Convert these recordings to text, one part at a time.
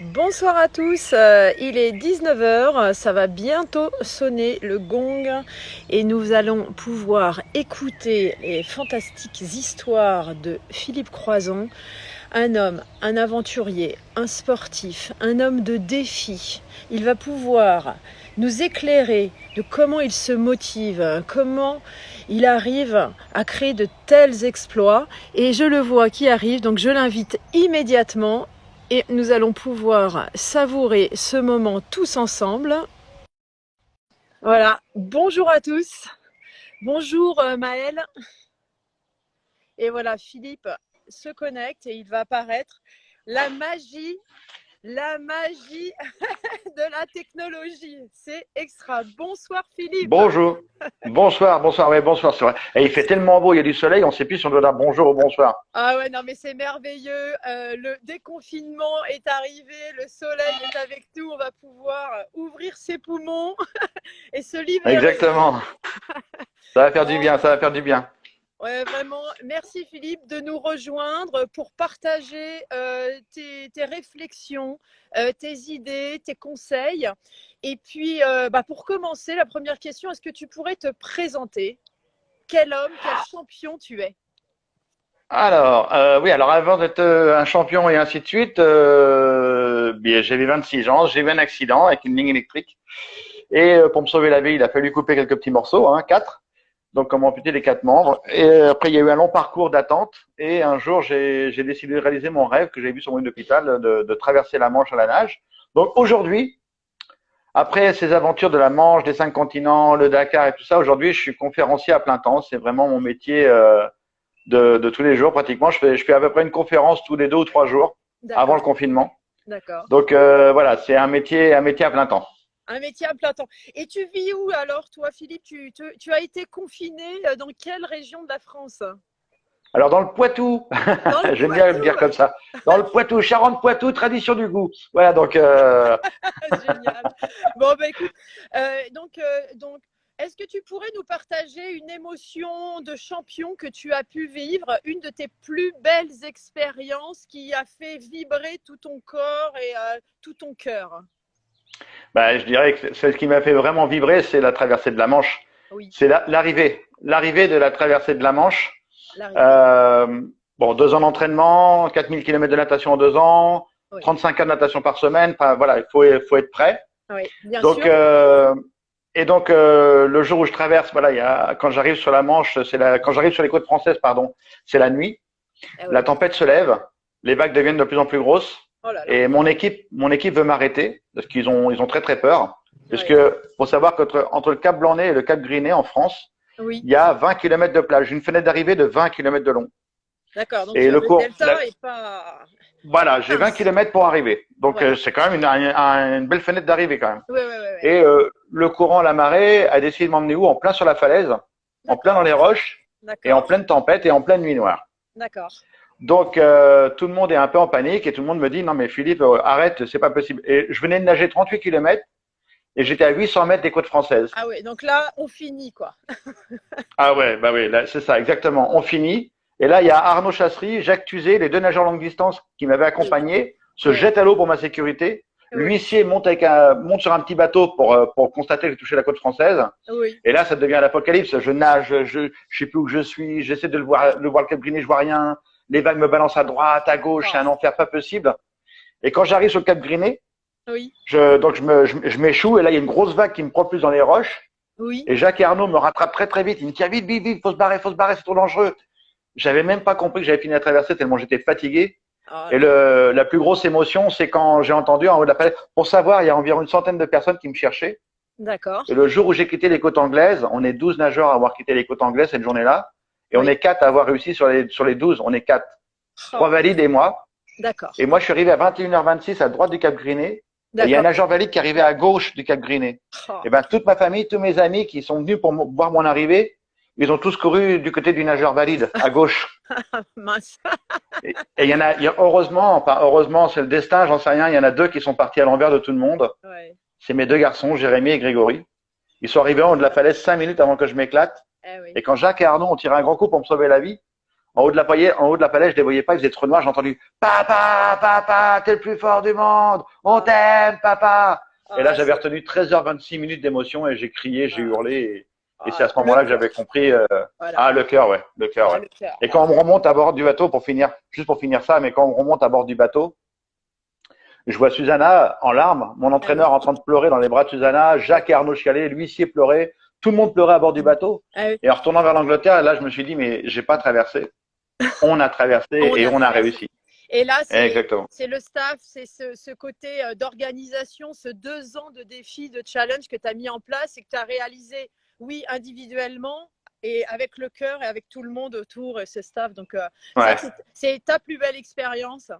Bonsoir à tous, il est 19 heures, ça va bientôt sonner le gong et nous allons pouvoir écouter les fantastiques histoires de Philippe Croizon, un homme, un aventurier, un sportif, un homme de défi. Il va pouvoir nous éclairer de comment il se motive, comment il arrive à créer de tels exploits et je le vois qui arrive, donc je l'invite immédiatement. Et nous allons pouvoir savourer ce moment tous ensemble. Voilà, bonjour à tous. Bonjour Maëlle. Et voilà, Philippe se connecte et il va apparaître. La magie, la magie de la technologie. C'est extra. Bonsoir Philippe. Bonjour. Bonsoir, bonsoir, oui, bonsoir, c'est vrai. Et il fait tellement beau, il y a du soleil, on ne sait plus si on doit dire bonjour ou bonsoir. Ah ouais, non mais c'est merveilleux. Le déconfinement est arrivé, le soleil est avec nous. On va pouvoir ouvrir ses poumons et se libérer. Exactement. Ça va faire du Bon, bien, ça va faire du bien. ouais, vraiment, merci Philippe de nous rejoindre pour partager tes réflexions, tes idées, tes conseils. Et puis, pour commencer, la première question, est-ce que tu pourrais te présenter? Quel homme, quel champion tu es? Alors, oui, alors avant d'être un champion et ainsi de suite, bien, j'avais 26 ans, j'ai eu un accident avec une ligne électrique. Et pour me sauver la vie, il a fallu couper quelques petits morceaux, hein, quatre. Donc, comme amputer les quatre membres. Et après, il y a eu un long parcours d'attente. Et un jour, j'ai décidé de réaliser mon rêve que j'ai vu sur mon lit d'hôpital, de traverser la Manche à la nage. Donc, aujourd'hui, après ces aventures de la Manche, des cinq continents, le Dakar et tout ça, aujourd'hui, je suis conférencier à plein temps. C'est vraiment mon métier de tous les jours, pratiquement. Je fais à peu près une conférence tous les 2 ou 3 jours avant le D'accord, confinement. d'accord. Donc voilà, c'est un métier à plein temps. Un métier à plein temps. Et tu vis où alors, toi, Philippe? Tu as été confiné dans quelle région de la France? Alors dans le Poitou, Dans le j'aime bien le dire Poitou. comme ça. Dans le Poitou, Charente-Poitou, tradition du goût. Voilà, donc Génial. Bon, bah écoute, donc, est-ce que tu pourrais nous partager une émotion de champion que tu as pu vivre, une de tes plus belles expériences qui a fait vibrer tout ton corps et tout ton cœur? je dirais que celle qui m'a fait vraiment vibrer, c'est la traversée de la Manche. Oui, C'est l'arrivée de la traversée de la Manche. l'arrivée. Euh, bon, 2 ans d'entraînement, 4000 kilomètres de natation en 2 ans, Oui, 35 heures de natation par semaine. Enfin voilà, faut être prêt. oui, bien Donc sûr. le jour où je traverse, voilà, quand j'arrive sur la Manche, quand j'arrive sur les côtes françaises, pardon, c'est la nuit. Ah La oui. tempête se lève, les vagues deviennent de plus en plus grosses, Oh là là. et mon équipe veut m'arrêter parce qu'ils ont très très peur. Parce Oui, que faut savoir qu'entre le Cap Blanc-Nez et le Cap Griné en France, oui. il y a 20 kilomètres de plage, une fenêtre d'arrivée de 20 kilomètres de long. D'accord. Donc Et le le cours, delta est pas voilà, j'ai 20 mince. kilomètres pour arriver. Donc Voilà. c'est quand même une belle fenêtre d'arrivée quand même. Oui, oui, oui, oui. Et le courant, la marée, a décidé de m'emmener où? En plein sur la falaise, en plein dans D'accord. les roches, et en D'accord. pleine tempête et en pleine nuit noire. D'accord. Donc tout le monde est un peu en panique et tout le monde me dit non mais Philippe, arrête, c'est pas possible. Et je venais de nager 38 kilomètres et j'étais à 800 mètres des côtes françaises. Ah oui, donc là, on finit, quoi. Ah ouais, bah oui, là, c'est ça, exactement. On finit. Et là, il y a Arnaud Chasserie, Jacques Tuzet, les deux nageurs longue distance qui m'avaient Oui, accompagné, se oui, jettent à l'eau pour ma sécurité. oui, L'huissier monte sur un petit bateau pour constater que j'ai touché la côte française. oui. Et là, ça devient l'apocalypse. Je nage, je sais plus où je suis, j'essaie de le voir le Cap Griné, je vois rien. Les vagues me balancent à droite, à gauche, c'est Oh, un enfer pas possible. Et quand j'arrive sur le Cap Griné, oui, je m'échoue et là, il y a une grosse vague qui me propulse dans les roches. oui. Et Jacques et Arnaud me rattrapent très très vite. Ils me disent, tiens, vite, vite, vite, faut se barrer, c'est trop dangereux. J'avais même pas compris que j'avais fini la traversée tellement j'étais fatigué. Oh Et là là. la plus grosse émotion, c'est quand j'ai entendu en haut de la falaise. Pour savoir, il y a environ une centaine de personnes qui me cherchaient. D'accord. Et le jour où j'ai quitté les côtes anglaises, on est 12 nageurs à avoir quitté les côtes anglaises cette journée-là. Et on Oui. est 4 à avoir réussi sur les 12. On est 4. Oh, 3 valides et moi. d'accord. Et moi, je suis arrivé à 21h26 à droite du Cap Griné. Et il y a un D'accord. nageur valide qui est arrivé à gauche du Cap Griné. Oh, Et ben, toute ma famille, tous mes amis qui sont venus pour voir mon arrivée, ils ont tous couru du côté du nageur valide, à gauche. mince. Et heureusement, enfin, heureusement, c'est le destin, j'en sais rien, il y en a deux qui sont partis à l'envers de tout le monde. Ouais. C'est mes deux garçons, Jérémy et Grégory. Ils sont arrivés en haut de la falaise 5 minutes avant que je m'éclate. Eh oui. Et quand Jacques et Arnaud ont tiré un grand coup pour me sauver la vie, en haut de la falaise, je les voyais pas, ils faisaient trop noir. J'ai entendu papa, papa, t'es le plus fort du monde, on t'aime, papa. Et là, Ah, j'avais retenu 13h26 minutes d'émotion et j'ai crié, j'ai ah, hurlé. Et c'est à ah, ce le moment-là que cœur. j'avais compris. Voilà. Ah, le cœur, ouais, le cœur, Ah, ouais. le cœur. Et quand on Ah, me remonte à bord du bateau, pour finir, juste pour finir ça, mais quand on me remonte à bord du bateau, je vois Susanna en larmes, mon ah oui. entraîneur en train de pleurer dans les bras de Susanna, Ah Jacques et Arnaud chialaient, l'huissier pleurait, tout le monde pleurait à bord du oui. bateau. Ah oui. Et en retournant vers l'Angleterre, là, je me suis dit, mais j'ai pas traversé. On a traversé On et a on a traversé. réussi. Et là, Exactement. c'est le staff, c'est ce côté d'organisation, ce 2 ans de défi, de challenge que tu as mis en place et que tu as réalisé, oui, individuellement et avec le cœur et avec tout le monde autour, ce staff. Donc, c'est vrai Ouais. que c'est ta plus belle expérience.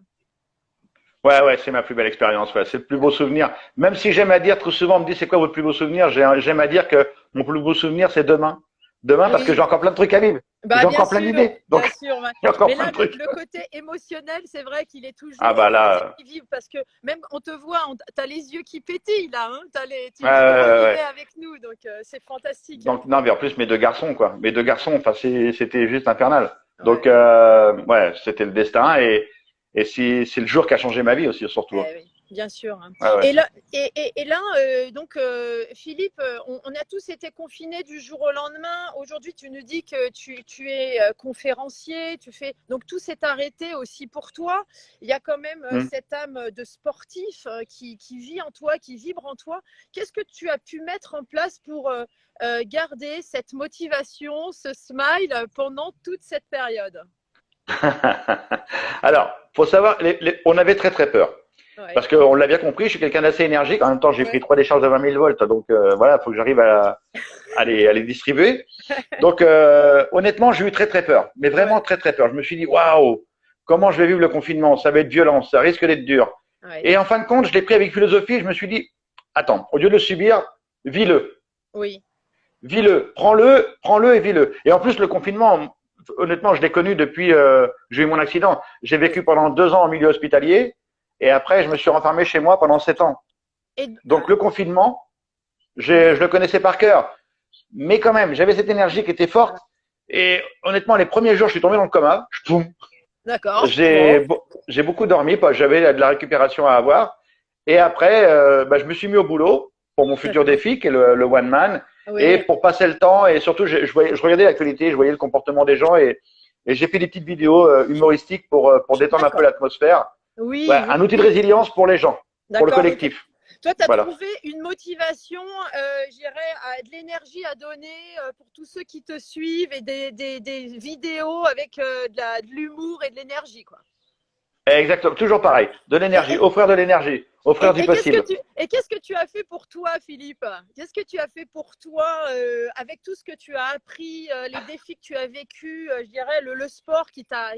Ouais, ouais, c'est ma plus belle expérience. Ouais. C'est le plus beau souvenir. Même si j'aime à dire, trop souvent, on me dit c'est quoi votre plus beau souvenir, j'aime à dire que mon plus beau souvenir, c'est demain. Demain, parce que Oui, j'ai encore plein de trucs à vivre. bah J'ai encore plein d'idées. bien Donc, sûr. il y a encore Mais plein là, de trucs. le côté émotionnel, c'est vrai qu'il est Ah toujours bah là, vivre parce que même on te voit, tu as les yeux qui pétillent là, hein, ouais, tu vis le robinet ouais. avec nous, donc c'est fantastique. Donc, non, mais en plus, mes deux garçons, quoi. Mes deux garçons, enfin, c'était juste infernal. Donc, Ouais. ouais, c'était le destin et c'est le jour qui a changé ma vie aussi, surtout. Hein. Eh oui, bien sûr. Hein. Ouais, ouais. Et là donc, Philippe, on a tous été confinés du jour au lendemain. Aujourd'hui, tu nous dis que tu es conférencier, tu fais donc tout s'est arrêté aussi pour toi. Il y a quand même Hmm. cette âme de sportif qui vit en toi, qui vibre en toi. Qu'est-ce que tu as pu mettre en place pour garder cette motivation, ce smile pendant toute cette période? Alors, faut savoir, on avait très très peur. Ouais, Parce qu'on l'a bien compris, je suis quelqu'un d'assez énergique. En même temps, j'ai pris ouais, 3 décharges de 20 000 volts. Donc voilà, il faut que j'arrive à les distribuer. Donc honnêtement, j'ai eu très très peur. Mais vraiment ouais, très très peur. Je me suis dit, waouh, comment je vais vivre le confinement? Ça va être violent, ça risque d'être dur. ouais. Et en fin de compte, je l'ai pris avec philosophie. Je me suis dit, attends, au lieu de le subir, vis-le. Oui, Vis-le. Prends-le et vis-le. Et en plus, le confinement, honnêtement, je l'ai connu depuis j'ai eu mon accident. J'ai oui. vécu pendant 2 ans en milieu hospitalier. Et après, je me suis renfermé chez moi pendant 7 ans. Et, Donc le confinement, je ouais. le connaissais par cœur. Mais quand même, j'avais cette énergie qui était forte. Et honnêtement, les premiers jours, je suis tombé dans le coma. Poum. D'accord. Bon. J'ai beaucoup dormi, parce que j'avais de la récupération à avoir. Et après, bah, je me suis mis au boulot pour mon futur D'accord. défi, qui est le one man, et Oui. pour passer le temps. Et surtout, je regardais l'actualité, je voyais le comportement des gens, et j'ai fait des petites vidéos humoristiques pour détendre un peu D'accord. l'atmosphère. Ouais, Oui, oui, un outil de oui. résilience pour les gens, pour le D'accord. Donc, collectif. toi, tu as Voilà. trouvé une motivation, je dirais, de l'énergie à donner pour tous ceux qui te suivent et des vidéos avec de l'humour et de l'énergie, quoi. Exactement, toujours Voilà. pareil. De l'énergie, Et, offrir de l'énergie, offrir du possible. qu'est-ce que tu as fait pour toi, Philippe? Qu'est-ce que tu as fait pour toi avec tout ce que tu as appris, les défis que tu as vécus, je dirais le sport qui t'a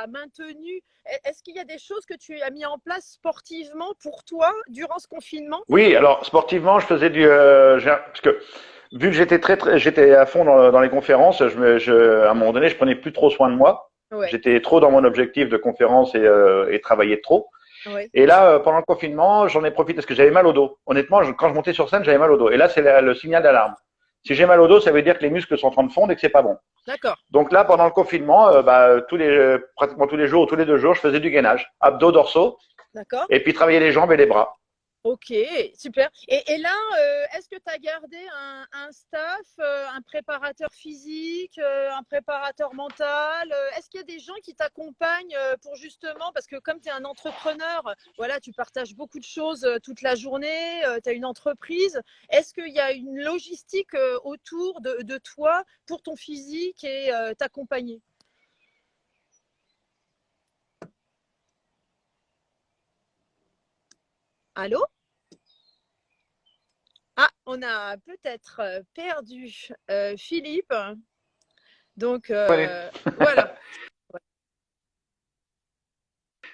maintenu? Est-ce qu'il y a des choses que tu as mis en place sportivement pour toi durant ce confinement? Oui, alors sportivement, je faisais parce que vu que j'étais à fond dans les conférences, à un moment donné, je prenais plus trop soin de moi. Ouais, J'étais trop dans mon objectif de conférence et travaillais trop. ouais, Et là, pendant le confinement, j'en ai profité parce que j'avais mal au dos. Honnêtement, quand je montais sur scène, j'avais mal au dos. Et là, c'est le signal d'alarme. Si j'ai mal au dos, ça veut dire que les muscles sont en train de fondre et que c'est pas bon. d'accord. Donc là, pendant le confinement, bah, pratiquement tous les jours ou tous les 2 jours, je faisais du gainage, abdos, dorsaux, D'accord. et puis travailler les jambes et les bras. Ok, super. Et là, est-ce que tu as gardé un staff, un préparateur physique, un préparateur mental? Est-ce qu'il y a des gens qui t'accompagnent pour justement, parce que comme tu es un entrepreneur, voilà, tu partages beaucoup de choses toute la journée, tu as une entreprise. Est-ce qu'il y a une logistique autour de toi pour ton physique et t'accompagner? Allô? Ah, on a peut-être perdu Philippe. Donc Allez. voilà.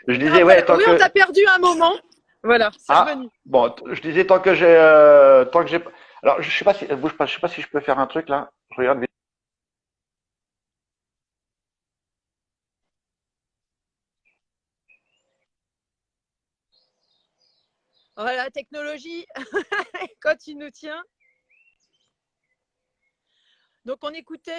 Je Ah disais, ouais, voilà, tant oui, on que t'a perdu un moment. Voilà, c'est ah revenu. bon, je disais tant que j'ai. Alors, je sais pas si bouge pas, je sais pas si je peux faire un truc là. Je regarde vite. Voilà, technologie, quand tu nous tiens. Donc, on écoutait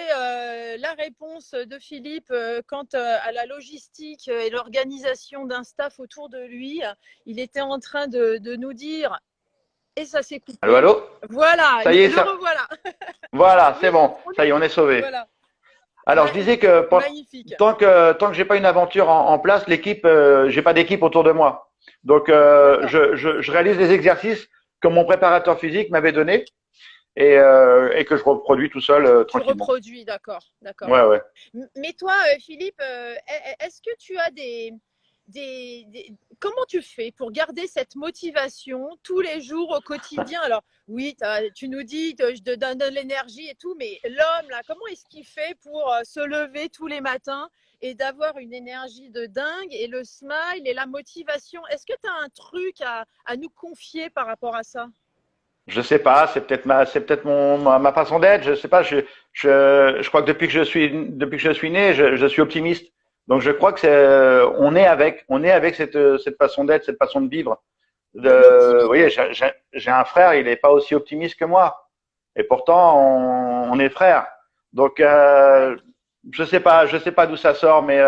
la réponse de Philippe quant à la logistique et l'organisation d'un staff autour de lui. Il était en train de nous dire, et ça s'est Allô, coupé. allô? Voilà, Ça y est, le ça. revoilà. Voilà, Oui, c'est bon. on Ça y est, on est écoute. sauvé. Voilà. Alors, je disais que Magnifique. tant que j'ai pas une aventure en place, l'équipe, j'ai pas d'équipe autour de moi. Donc, D'accord. je réalise des exercices que mon préparateur physique m'avait donné et que je reproduis tout seul Tu tranquillement. reproduis, d'accord. Ouais, ouais. Mais toi, Philippe, est-ce que tu as comment tu fais pour garder cette motivation tous les jours au quotidien? Alors, oui, tu nous dis, je te donne de l'énergie et tout, mais l'homme, là, comment est-ce qu'il fait pour se lever tous les matins et d'avoir une énergie de dingue et le smile et la motivation? Est-ce que tu as un truc à nous confier par rapport à ça? Je sais pas, c'est peut-être ma façon d'être. Je sais pas. Je crois que depuis que je suis né, je suis optimiste. Donc, je crois que on est avec cette façon d'être, cette façon de vivre. Vous L'optimisme. voyez, j'ai un frère, il n'est pas aussi optimiste que moi. Et pourtant, on est frères. Donc, Ouais. je sais pas d'où ça sort, mais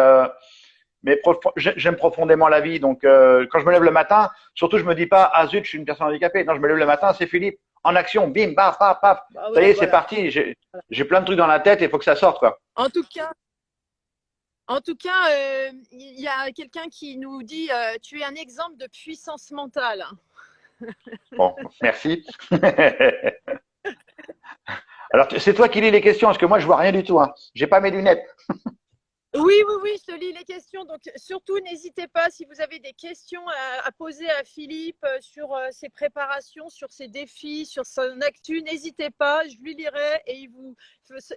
j'aime profondément la vie. Donc, quand je me lève le matin, surtout, je me dis pas, ah zut, je suis une personne handicapée. Non, je me lève le matin, c'est Philippe, en action, bim, bam, paf, paf. Bah Ça y ouais, est, c'est voilà. parti. J'ai plein de trucs dans la tête et il faut que ça sorte, quoi. En tout cas, il y a quelqu'un qui nous dit tu es un exemple de puissance mentale. Bon, merci. Alors, c'est toi qui lis les questions, parce que moi, je vois rien du tout. Hein. J'ai pas mes lunettes. Oui, oui, oui, je te lis les questions. Donc, surtout, n'hésitez pas si vous avez des questions à poser à Philippe sur ses préparations, sur ses défis, sur son actu. N'hésitez pas, je lui lirai et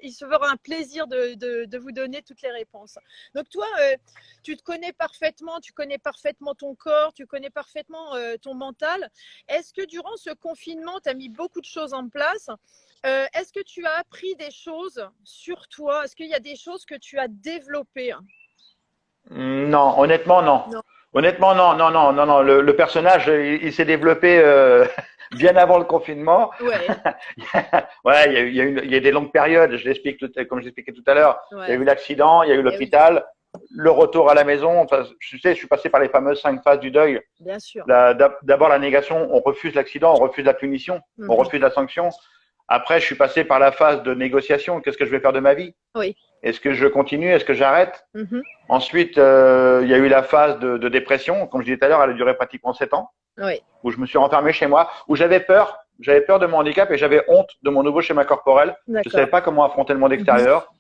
il se fera un plaisir de vous donner toutes les réponses. Donc, toi, tu connais parfaitement ton corps, tu connais parfaitement ton mental. Est-ce que durant ce confinement, tu as mis beaucoup de choses en place? Est-ce que tu as appris des choses sur toi? Est-ce qu'il y a des choses que tu as développées? Non, honnêtement, non. Non. Honnêtement, non, non, non, non, non. Le personnage, il s'est développé bien avant le confinement. Ouais, Ouais, il y a eu des longues périodes. Comme j'expliquais tout à l'heure. Il y a ouais. eu l'accident, il y a eu Eh oui, l'hôpital, le retour à la maison. Enfin, je sais, je suis passé par les fameuses 5 phases du deuil. bien sûr. D'abord la négation, on refuse l'accident, on refuse la punition, on Mhm. refuse la sanction. Après, je suis passé par la phase de négociation. Qu'est-ce que je vais faire de ma vie? Oui. Est-ce que je continue? Est-ce que j'arrête? Mhm. Ensuite, il y a eu la phase de dépression. Comme je disais tout à l'heure, elle a duré pratiquement 7 ans, Oui. où je me suis renfermé chez moi, où j'avais peur. J'avais peur de mon handicap et j'avais honte de mon nouveau schéma corporel. Je ne savais D'accord. pas comment affronter le monde Mhm. extérieur.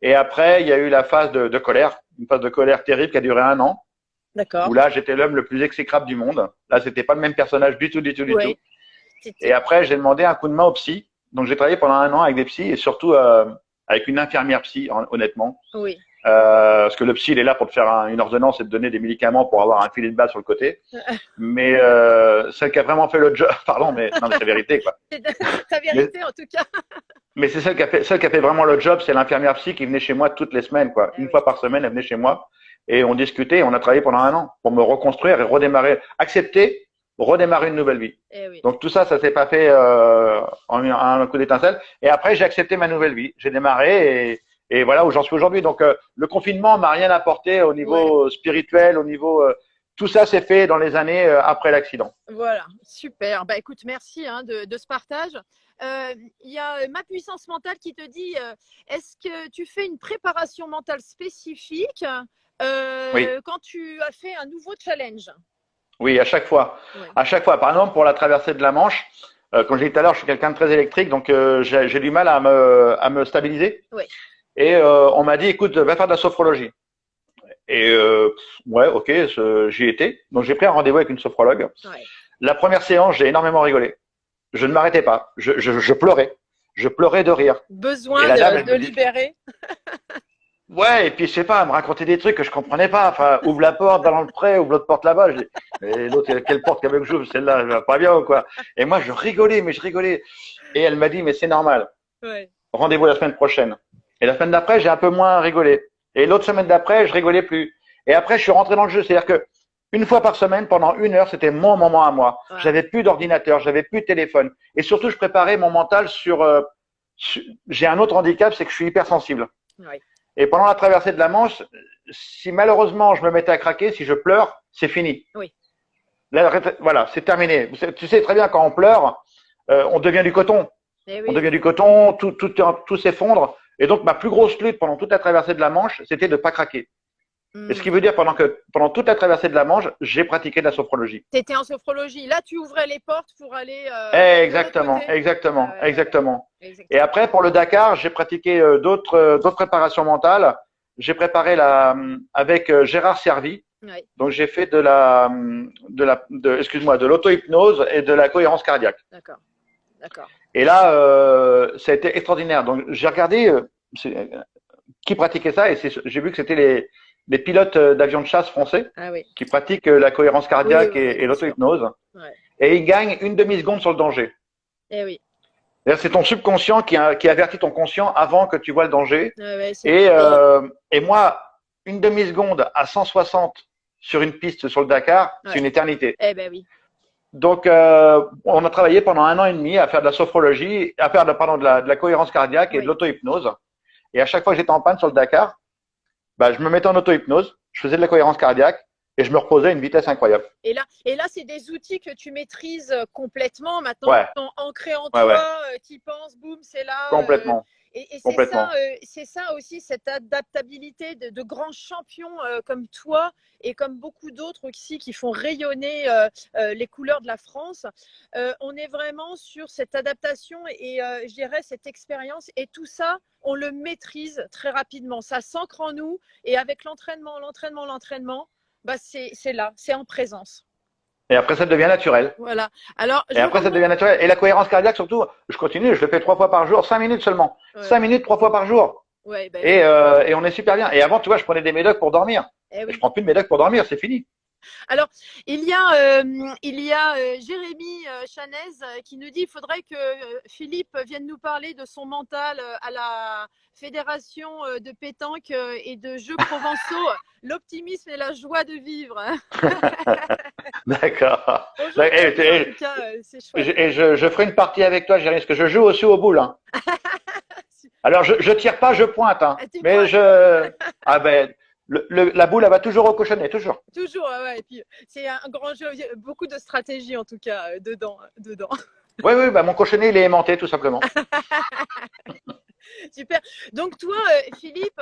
Et après, il y a eu la phase de colère, une phase de colère terrible qui a duré 1 an, où D'accord. là, j'étais l'homme le plus exécrable du monde. Là, c'était pas le même personnage du tout, du tout, du tout. Oui. Et après, j'ai demandé un coup de main au psy. Donc, j'ai travaillé pendant 1 an avec des psys et surtout avec une infirmière psy, honnêtement. Oui. Parce que le psy, il est là pour te faire une ordonnance et te donner des médicaments pour avoir un filet de base sur le côté. Mais celle qui a vraiment fait le job, pardon, mais non, mais c'est la vérité, quoi. C'est ta Mais, vérité, en tout cas. mais c'est celle qui a fait vraiment le job, c'est l'infirmière psy qui venait chez moi toutes les semaines, quoi. Eh Une oui. fois par semaine, elle venait chez moi et on discutait, et on a travaillé pendant 1 an pour me reconstruire et redémarrer, accepter, redémarrer une nouvelle vie. Eh oui. Donc tout ça, ça s'est pas fait en un coup d'étincelle. Et après, j'ai accepté ma nouvelle vie. J'ai démarré et voilà où j'en suis aujourd'hui. Donc le confinement m'a rien apporté au Ouais. niveau spirituel, au niveau tout ça s'est fait dans les années après l'accident. Voilà. Super. Bah, écoute, merci de ce partage. Il y a ma puissance mentale qui te dit est-ce que tu fais une préparation mentale spécifique Oui, quand tu as fait un nouveau challenge? oui, à chaque fois. Ouais. À chaque fois. Par exemple, pour la traversée de la Manche, comme je l'ai dit tout à l'heure, je suis quelqu'un de très électrique, donc j'ai du mal à me stabiliser. Ouais. Et on m'a dit, écoute, va faire de la sophrologie. Et ouais, ok, j'y étais. Donc j'ai pris un rendez-vous avec une sophrologue. Ouais. La première séance, j'ai énormément rigolé. Je ne m'arrêtais pas. Je pleurais. Je pleurais de rire. Et Besoin la dame, elle de me dit, libérer. ouais, et puis je sais pas, elle me racontait des trucs que je comprenais pas. Enfin, ouvre la porte, va dans le pré, ouvre l'autre porte là-bas. Et l'autre, quelle porte qu'elle veut que j'ouvre? Celle-là, va pas bien ou quoi? Et moi, je rigolais, mais je rigolais. Et elle m'a dit, mais c'est normal. Ouais. Rendez-vous la semaine prochaine. Et la semaine d'après, j'ai un peu moins rigolé. Et l'autre semaine d'après, je rigolais plus. Et après, je suis rentré dans le jeu. C'est-à-dire que une fois par semaine, pendant 1 heure, c'était mon moment à moi. Ouais. J'avais plus d'ordinateur, j'avais plus de téléphone. Et surtout, je préparais mon mental j'ai un autre handicap, c'est que je suis hypersensible. Oui. Et pendant la traversée de la Manche, si malheureusement je me mettais à craquer, si je pleure, c'est fini. Oui. Là, voilà, c'est terminé. Tu sais très bien, quand on pleure, on devient du coton. Eh On oui, devient du coton, tout s'effondre. Et donc, ma plus grosse lutte pendant toute la traversée de la Manche, c'était de ne pas craquer. Et ce qui veut dire pendant toute la traversée de la Manche, j'ai pratiqué de la sophrologie. tu étais en sophrologie. Là, tu ouvrais les portes pour aller de l'autre Exactement, côté. exactement, Ouais, exactement. Et exactement. après, pour le Dakar, j'ai pratiqué d'autres préparations mentales. J'ai préparé avec Gérard Servi. Ouais. Donc, j'ai fait excuse-moi, de l'auto-hypnose et de la cohérence cardiaque. D'accord, d'accord. Et là, ça a été extraordinaire. Donc, j'ai regardé qui pratiquait ça et j'ai vu que c'était les pilotes d'avions de chasse français Ah oui. qui pratiquent la cohérence cardiaque Oui, et bien sûr. l'auto-hypnose. Ouais. Et ils gagnent une demi-seconde sur le danger. Eh oui. C'est ton subconscient qui avertit ton conscient avant que tu vois le danger. Ouais, Et moi, une demi-seconde à 160 sur une piste sur le Dakar, c'est une éternité. Eh ben oui. Donc, on a travaillé pendant 1 an et demi à faire de la sophrologie, à faire de la cohérence cardiaque et de l'auto-hypnose. Et à chaque fois que j'étais en panne sur le Dakar, bah, je me mettais en auto-hypnose, je faisais de la cohérence cardiaque et je me reposais à une vitesse incroyable. Et là, c'est des outils que tu maîtrises complètement maintenant, Ouais. qui sont ancrés en Ouais, toi, tu y penses, boum, c'est là. Complètement. Et Complètement. c'est ça aussi, cette adaptabilité de grands champions comme toi et comme beaucoup d'autres aussi qui font rayonner les couleurs de la France. On est vraiment sur cette adaptation et je dirais cette expérience. Et tout ça, on le maîtrise très rapidement. Ça s'ancre en nous et avec l'entraînement, bah c'est là, c'est en présence. Et après, ça devient naturel. Voilà. Alors, Et après, ça devient naturel. Et la cohérence cardiaque, surtout, je continue, je le fais 3 fois par jour, 5 minutes seulement. Ouais. 5 minutes, 3 fois par jour. Ouais, ben et on est super bien. Et avant, tu vois, je prenais des médocs pour dormir. Eh oui. Je prends plus de médocs pour dormir, c'est fini. Alors, il y a Jérémy Chanez qui nous dit qu'il faudrait que Philippe vienne nous parler de son mental à la Fédération de pétanque et de jeux provençaux, l'optimisme et la joie de vivre. D'accord. Bonjour, en tout cas, c'est chouette. Et je ferai une partie avec toi, Jérémy, parce que je joue aussi au boule. Hein. Alors, je tire pas, je pointe. Hein. Mais ah ben, la boule, elle va toujours au cochonnet, toujours. Toujours, ouais. Et puis, c'est un grand jeu, beaucoup de stratégie en tout cas dedans. Oui, bah, mon cochonnet, il est aimanté, tout simplement. Super. Donc toi, Philippe,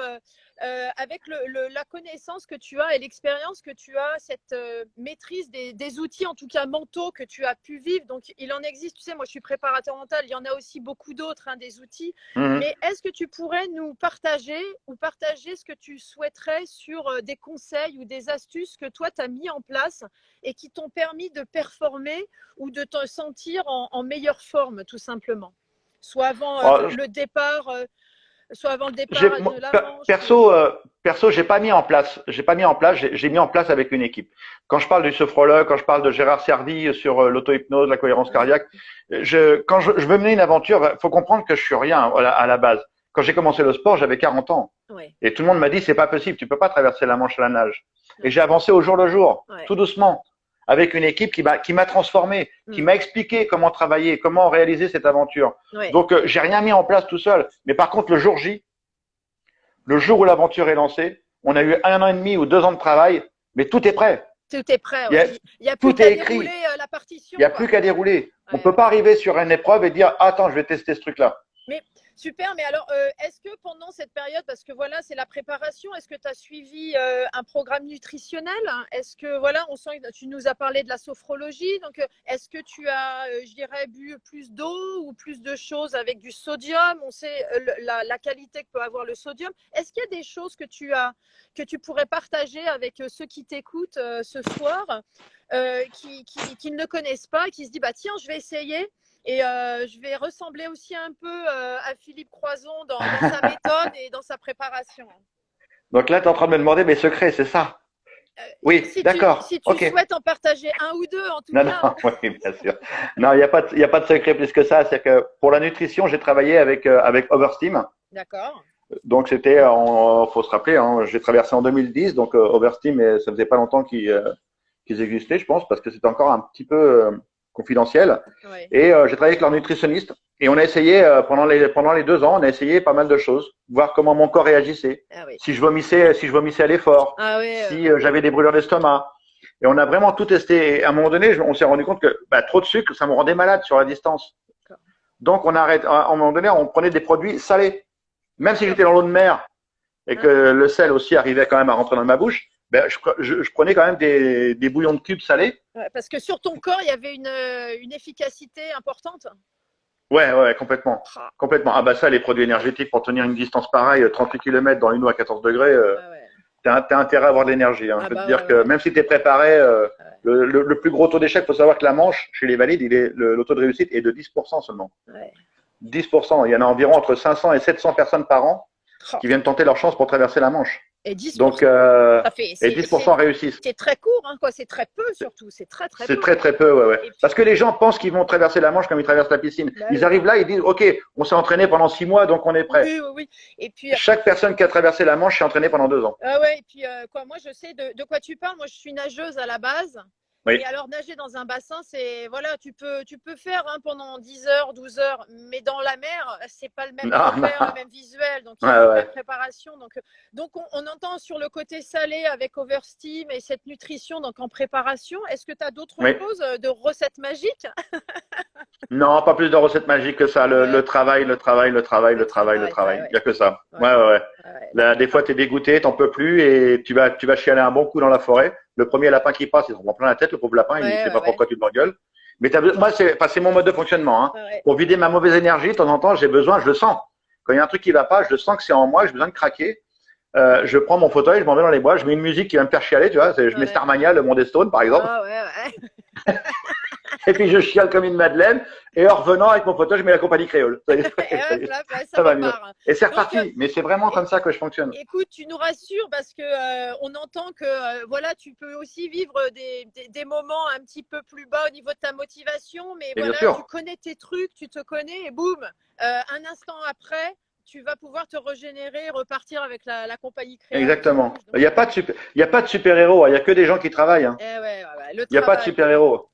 avec la connaissance que tu as et l'expérience que tu as, cette maîtrise des outils, en tout cas mentaux, que tu as pu vivre, donc il en existe, tu sais, moi je suis préparateur mental, il y en a aussi beaucoup d'autres, hein, des outils, mais est-ce que tu pourrais nous partager ce que tu souhaiterais sur des conseils ou des astuces que toi tu as mis en place et qui t'ont permis de performer ou de te sentir en meilleure forme, tout simplement? Soit avant le départ, de la manche. Perso, j'ai pas mis en place. J'ai mis en place avec une équipe. Quand je parle du sophrologue, quand je parle de Gérard Servi sur l'auto-hypnose, la cohérence cardiaque, quand je veux mener une aventure, faut comprendre que je suis rien à la base. Quand j'ai commencé le sport, j'avais 40 ans. Ouais. Et tout le monde m'a dit, c'est pas possible, tu peux pas traverser la Manche à la nage. Et j'ai avancé au jour le jour, tout doucement, avec une équipe qui m'a transformé, qui m'a expliqué comment travailler, comment réaliser cette aventure. Donc, j'ai rien mis en place tout seul. Mais par contre, le jour J, le jour où l'aventure est lancée, on a eu 1 an et demi ou 2 ans de travail, mais tout est prêt. Tout est prêt. Il y a plus qu'à dérouler la partition. Il n'y a plus qu'à dérouler. On ne peut pas arriver sur une épreuve et dire, attends, je vais tester ce truc-là. Mais super, mais alors, est-ce que pendant cette période, parce que voilà, c'est la préparation, est-ce que tu as suivi un programme nutritionnel? Est-ce que, voilà, on sent que tu nous as parlé de la sophrologie, donc est-ce que tu as, je dirais, bu plus d'eau ou plus de choses avec du sodium? On sait la qualité que peut avoir le sodium. Est-ce qu'il y a des choses que tu pourrais partager avec ceux qui t'écoutent ce soir, qui ne le connaissent pas, qui se disent, bah tiens, je vais essayer. Et je vais ressembler aussi un peu à Philippe Croison dans sa méthode et dans sa préparation. Donc là, tu es en train de me demander mes secrets, c'est ça? Oui, d'accord. Si tu souhaites en partager un ou deux, en tout cas. Non, oui, bien sûr. Non, il n'y a pas de secret plus que ça. C'est que pour la nutrition, j'ai travaillé avec Oversteam. D'accord. Donc c'était, faut se rappeler, hein, j'ai traversé en 2010, donc Oversteam, ça faisait pas longtemps qu'ils existaient, je pense, parce que c'était encore un petit peu confidentiel. Ouais. Et j'ai travaillé avec leur nutritionniste. Et on a essayé, pendant les 2 ans, on a essayé pas mal de choses, voir comment mon corps réagissait. Ah oui. Si je vomissais à l'effort, Ah ouais. si j'avais des brûlures d'estomac. Et on a vraiment tout testé. Et à un moment donné, on s'est rendu compte que trop de sucre, ça me rendait malade sur la distance. Donc, on arrête. À un moment donné, on prenait des produits salés. Même si j'étais dans l'eau de mer et que le sel aussi arrivait quand même à rentrer dans ma bouche, je prenais quand même des bouillons de cubes salés. Ouais, parce que sur ton corps, il y avait une efficacité importante. Ouais, complètement. Ah. Complètement. Ah ça, les produits énergétiques pour tenir une distance pareille, 38 km dans une eau à 14 degrés, t'as intérêt à avoir de l'énergie. Hein. Je veux te dire que même si t'es préparé, le plus gros taux d'échec, faut savoir que la Manche, chez les valides, le taux de réussite est de 10% seulement. Ouais. 10%. Il y en a environ entre 500 et 700 personnes par an qui viennent tenter leur chance pour traverser la Manche. Et 10%, donc, et 10% réussissent. C'est très court, hein, quoi. C'est très peu surtout. C'est très peu. C'est très peu, ouais. Puis, parce que les gens pensent qu'ils vont traverser la Manche comme ils traversent la piscine. Ils arrivent là, ils disent, OK, on s'est entraîné pendant 6 mois, donc on est prêt. Oui. Et puis, chaque personne qui a traversé la Manche s'est entraînée pendant 2 ans. Ah ouais, et puis moi je sais de quoi tu parles. Moi je suis nageuse à la base. Oui. Et alors nager dans un bassin, c'est voilà, tu peux faire pendant 10 heures, 12 heures, mais dans la mer, c'est pas le même le même visuel, donc il y a une préparation. Donc on entend sur le côté salé avec Oversteam et cette nutrition donc en préparation. Est-ce que tu as d'autres choses de recettes magiques? Non, pas plus de recettes magiques que ça. Le travail. Il n'y a que ça. Ouais. Là, des fois, tu es dégoûté, t'en peux plus et tu vas chialer un bon coup dans la forêt. Le premier lapin qui passe, il s'en prend plein la tête, le pauvre lapin, il ne sait pas pourquoi tu te l'engueules. Mais moi, c'est mon mode de fonctionnement. Hein. Pour vider ma mauvaise énergie, de temps en temps, j'ai besoin, je le sens. Quand il y a un truc qui va pas, je le sens que c'est en moi, j'ai besoin de craquer. Je prends mon fauteuil, je m'en vais dans les bois, je mets une musique qui va me faire chialer, tu vois. Je mets Starmania, le Monde Stone, par exemple. Et puis je chiale comme une madeleine. Et en revenant avec mon fauteuil, je mets la compagnie créole. Ça va mieux. Et c'est reparti. Mais c'est vraiment comme ça que je fonctionne. Écoute, tu nous rassures parce que on entend que voilà, tu peux aussi vivre des moments un petit peu plus bas au niveau de ta motivation, mais voilà, tu connais tes trucs, tu te connais et boum, un instant après. Tu vas pouvoir te régénérer, repartir avec la compagnie créole. Exactement. Il n'y a pas de super-héros. Il n'y a que des gens qui travaillent. Hein. Il n'y a pas de super-héros.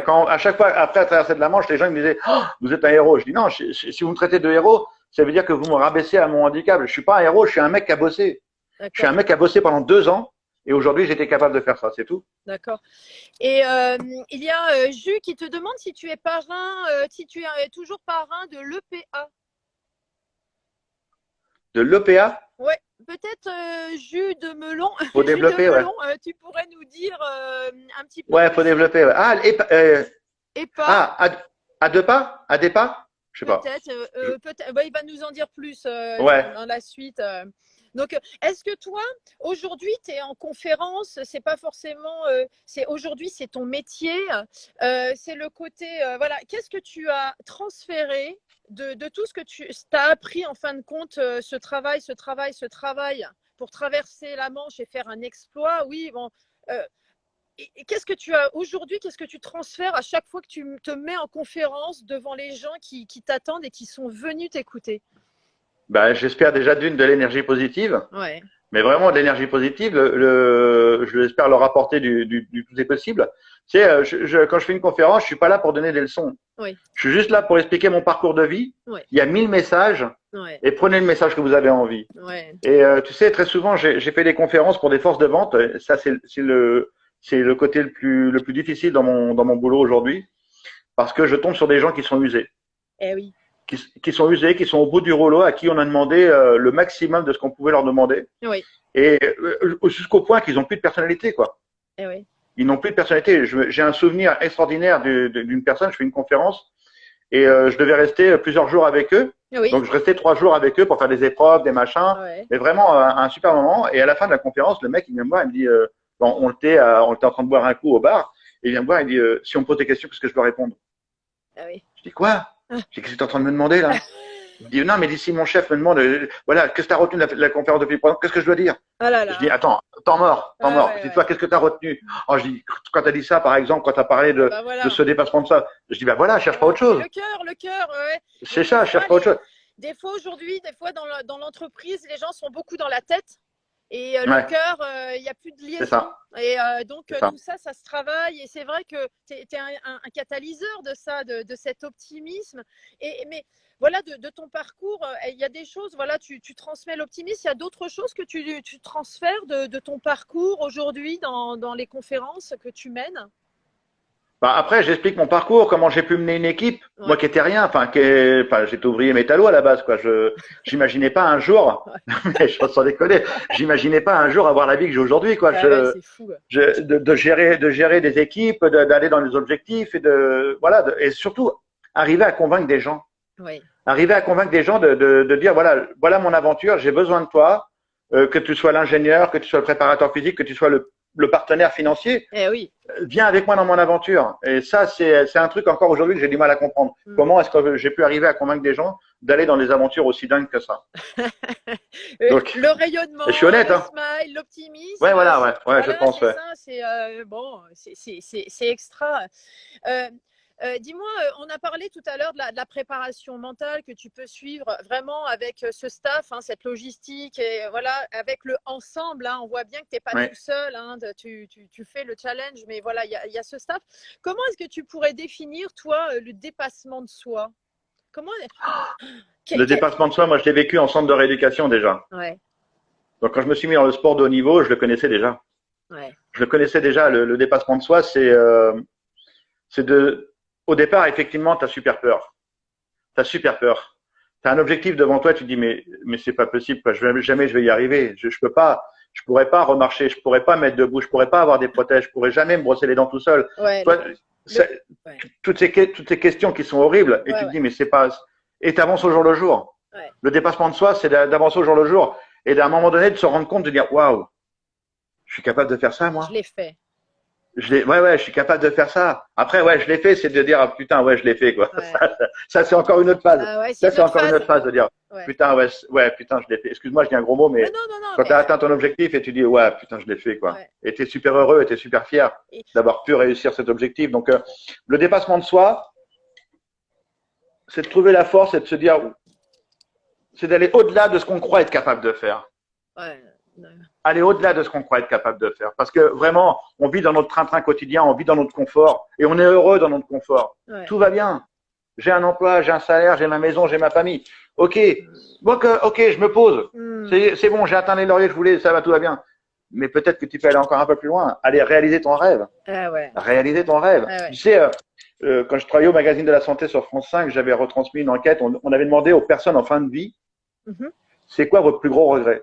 Quand, à chaque fois, après la traversée de la Manche, les gens me disaient oh, « Vous êtes un héros ». Je dis « Non, si vous me traitez de héros, ça veut dire que vous me rabaissez à mon handicap. Je ne suis pas un héros, je suis un mec qui a bossé. Je suis un mec qui a bossé pendant 2 ans et aujourd'hui, j'étais capable de faire ça. C'est tout. » D'accord. Et il y a Jus qui te demande si tu es parrain, si tu es toujours parrain de l'EPA. De l'EPA? Ouais, peut-être jus de melon. Faut développer, melon, tu pourrais nous dire un petit peu. Ouais, faut développer. Ouais. Ah, EPA. Ah, à 2 pas? À des pas? Je sais pas. Peut-être. Il va nous en dire plus dans la suite. Donc, est-ce que toi, aujourd'hui, tu es en conférence, c'est pas forcément, aujourd'hui, c'est ton métier, c'est le côté, voilà, qu'est-ce que tu as transféré de tout ce que tu as appris en fin de compte, ce travail pour traverser la Manche et faire un exploit, oui, bon. Et qu'est-ce que tu as aujourd'hui, qu'est-ce que tu transfères à chaque fois que tu te mets en conférence devant les gens qui t'attendent et qui sont venus t'écouter? J'espère déjà de l'énergie positive. Ouais. Mais vraiment de l'énergie positive, je l'espère leur apporter du tout est possible. Tu sais, quand je fais une conférence, je suis pas là pour donner des leçons. Oui. Je suis juste là pour expliquer mon parcours de vie. Oui. Il y a 1000 messages et prenez le message que vous avez envie. Ouais. Et tu sais, très souvent, j'ai fait des conférences pour des forces de vente. Ça, c'est le côté le plus difficile dans mon boulot aujourd'hui, parce que je tombe sur des gens qui sont usés. Eh oui. Qui sont usés, qui sont au bout du rouleau, à qui on a demandé le maximum de ce qu'on pouvait leur demander. Oui. Et jusqu'au point qu'ils n'ont plus de personnalité, quoi. Eh oui. Ils n'ont plus de personnalité. J'ai un souvenir extraordinaire d'une personne, je fais une conférence, et je devais rester plusieurs jours avec eux. Oui. Donc, je restais 3 jours avec eux pour faire des épreuves, des machins. Ouais. Mais vraiment, un super moment. Et à la fin de la conférence, le mec, il vient me voir, il me dit, on était en train de boire un coup au bar, et il vient me voir, il dit, si on me pose des questions, qu'est-ce que je dois répondre? Ah oui. Je dis, quoi? Je dis, qu'est-ce que tu es en train de me demander, là? Il me dit, non, mais d'ici, mon chef me demande, voilà, qu'est-ce que tu as retenu de la conférence depuis pendant? Qu'est-ce que je dois dire? Ah là là. Je dis, attends, temps mort. Je dis, toi, qu'est-ce que tu as retenu? Oh, je dis, quand tu as dit ça, par exemple, quand tu as parlé de ce dépassement de ça, je dis, voilà, cherche pas autre chose. Le cœur, ouais. C'est ça, cherche pas autre chose. Des fois, aujourd'hui, dans l'entreprise, les gens sont beaucoup dans la tête. Et le Ouais, cœur, il n'y a plus de c'est liaison. ça. Et donc, C'est ça. tout ça, ça se travaille. Et c'est vrai que tu es un catalyseur de ça, de cet optimisme. Mais voilà, de ton parcours, il y a des choses, voilà, tu transmets l'optimisme. Il y a d'autres choses que tu transfères de ton parcours aujourd'hui dans les conférences que tu mènes. Bah, après, j'explique mon parcours, comment j'ai pu mener une équipe, moi Ouais, qui étais rien, enfin, j'étais ouvrier métallo à la base, quoi. J'imaginais pas un jour, ouais, mais je sans déconner, j'imaginais pas un jour avoir la vie que j'ai aujourd'hui, quoi. ah ouais, c'est fou. De gérer des équipes, d'aller dans les objectifs et et surtout arriver à convaincre des gens, Oui, arriver à convaincre des gens de dire voilà mon aventure, j'ai besoin de toi, que tu sois l'ingénieur, que tu sois le préparateur physique, que tu sois le partenaire financier. eh oui. Viens avec moi dans mon aventure. Et ça, c'est un truc encore aujourd'hui que j'ai du mal à comprendre. Mm. Comment est-ce que j'ai pu arriver à convaincre des gens d'aller dans des aventures aussi dingues que ça? Donc, Le et je suis rayonnement, honnête, le hein. smile, Ouais, l'optimisme, voilà, ouais, je voilà, pense, c'est ouais. ça, c'est bon, c'est extra. Euh, Dis-moi, on a parlé tout à l'heure de la préparation mentale que tu peux suivre vraiment avec ce staff, hein, cette logistique, et voilà, avec le ensemble. Hein, on voit bien que tu n'es pas Ouais. tout seul, hein, tu fais le challenge, mais voilà, il y a ce staff. Comment est-ce que tu pourrais définir, toi, le dépassement de soi? Comment Le que- dépassement de soi, moi, je l'ai vécu en centre de rééducation déjà. Ouais, Donc, quand je me suis mis dans le sport de haut niveau, je le connaissais déjà. ouais, Je le connaissais déjà. Le dépassement de soi, c'est au départ, effectivement, tu as super peur. Tu as super peur. Tu as un objectif devant toi, tu te dis, mais c'est pas possible, quoi. Jamais je vais y arriver. Je peux pas, je pourrais pas remarcher, je pourrais pas mettre debout, je pourrais pas avoir des protèges, je pourrais jamais me brosser les dents tout seul. ouais, Toi, le, ouais, toutes ces questions qui sont horribles, et ouais, tu te ouais, dis, mais c'est pas, et t'avances au jour le jour. ouais. Le dépassement de soi, c'est d'avancer au jour le jour, et d'un moment donné, de se rendre compte, de dire, waouh, je suis capable de faire ça, Je moi. l'ai fait. Ouais, je suis capable de faire ça. Après, ouais, je l'ai fait, c'est de dire, ah, putain, ouais, je l'ai fait, quoi. Ouais. Ça c'est encore une autre phase. Ah ouais, c'est Ça, une c'est autre encore une phase. autre phase de dire, Ouais. putain, ouais, putain, je l'ai fait. Excuse-moi, je dis un gros mot, Mais mais non, non, non, quand tu mais as atteint ton objectif et tu dis, ouais, putain, je l'ai fait, quoi. ouais. Et tu es super heureux et tu es super fier Et, d'avoir pu réussir cet objectif. Donc, le dépassement de soi, c'est de trouver la force et de se dire, c'est d'aller au-delà de ce qu'on croit être capable de faire. ouais. Aller au-delà de ce qu'on croit être capable de faire. Parce que vraiment, on vit dans notre train-train quotidien, on vit dans notre confort et on est heureux dans notre confort. Ouais. Tout va bien. J'ai un emploi, j'ai un salaire, j'ai ma maison, j'ai ma famille. Ok, donc ok, je me pose. C'est bon, j'ai atteint les lauriers que je voulais, ça va, tout va bien. Mais peut-être que tu peux aller encore un peu plus loin, aller réaliser ton rêve. Ah ouais. Réaliser ton rêve. Ah ouais. Tu sais, quand je travaillais au magazine de la santé sur France 5, j'avais retransmis une enquête. On avait demandé aux personnes en fin de vie, c'est quoi votre plus gros regret?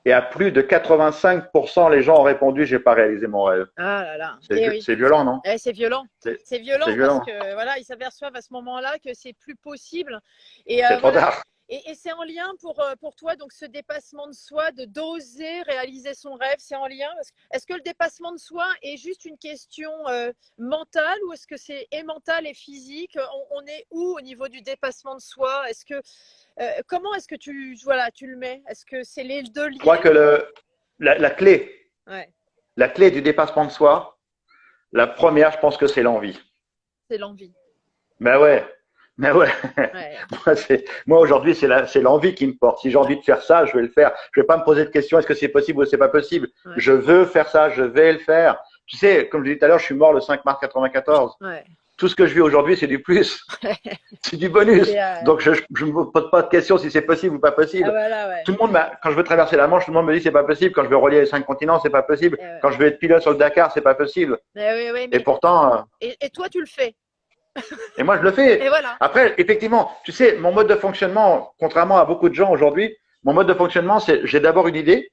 Et à plus de 85%, les gens ont répondu, j'ai pas réalisé mon rêve. Ah là là. Eh oui. C'est violent, non? C'est violent. C'est violent C'est parce violent. que voilà, ils s'aperçoivent à ce moment-là que c'est plus possible. Et C'est trop voilà. tard. Et c'est en lien pour toi, donc ce dépassement de soi, de d'oser réaliser son rêve, c'est en lien. Est-ce que le dépassement de soi est juste une question mentale ou est-ce que c'est et mental et physique? On est où au niveau du dépassement de soi? Est-ce que comment est-ce que tu le mets? Est-ce que c'est les deux liés? Je crois que la clé, Ouais, la clé du dépassement de soi, la première, je pense que c'est l'envie. c'est l'envie. Ben ouais, mais ouais. Ouais, Moi aujourd'hui, c'est l'envie qui me porte. Si j'ai envie de faire ça, je vais le faire. Je vais pas me poser de questions, est-ce que c'est possible ou c'est pas possible. ouais, Je veux faire ça, je vais le faire. Tu sais, comme je disais tout à l'heure, je suis mort le 5 mars 94. ouais. Tout ce que je vis aujourd'hui, c'est du plus. C'est du bonus. Et, Donc, je ne me pose pas de questions si c'est possible ou pas possible. ah voilà, ouais. Tout le monde, quand je veux traverser la Manche, tout le monde me dit c'est pas possible. Quand je veux relier les 5 continents, c'est pas possible. Ouais. Quand je veux être pilote sur le Dakar, c'est pas possible. Oui, Et pourtant, et toi, tu le fais. et moi, je le fais. Et voilà. Après, effectivement, tu sais, mon mode de fonctionnement, contrairement à beaucoup de gens aujourd'hui, mon mode de fonctionnement, c'est j'ai d'abord une idée.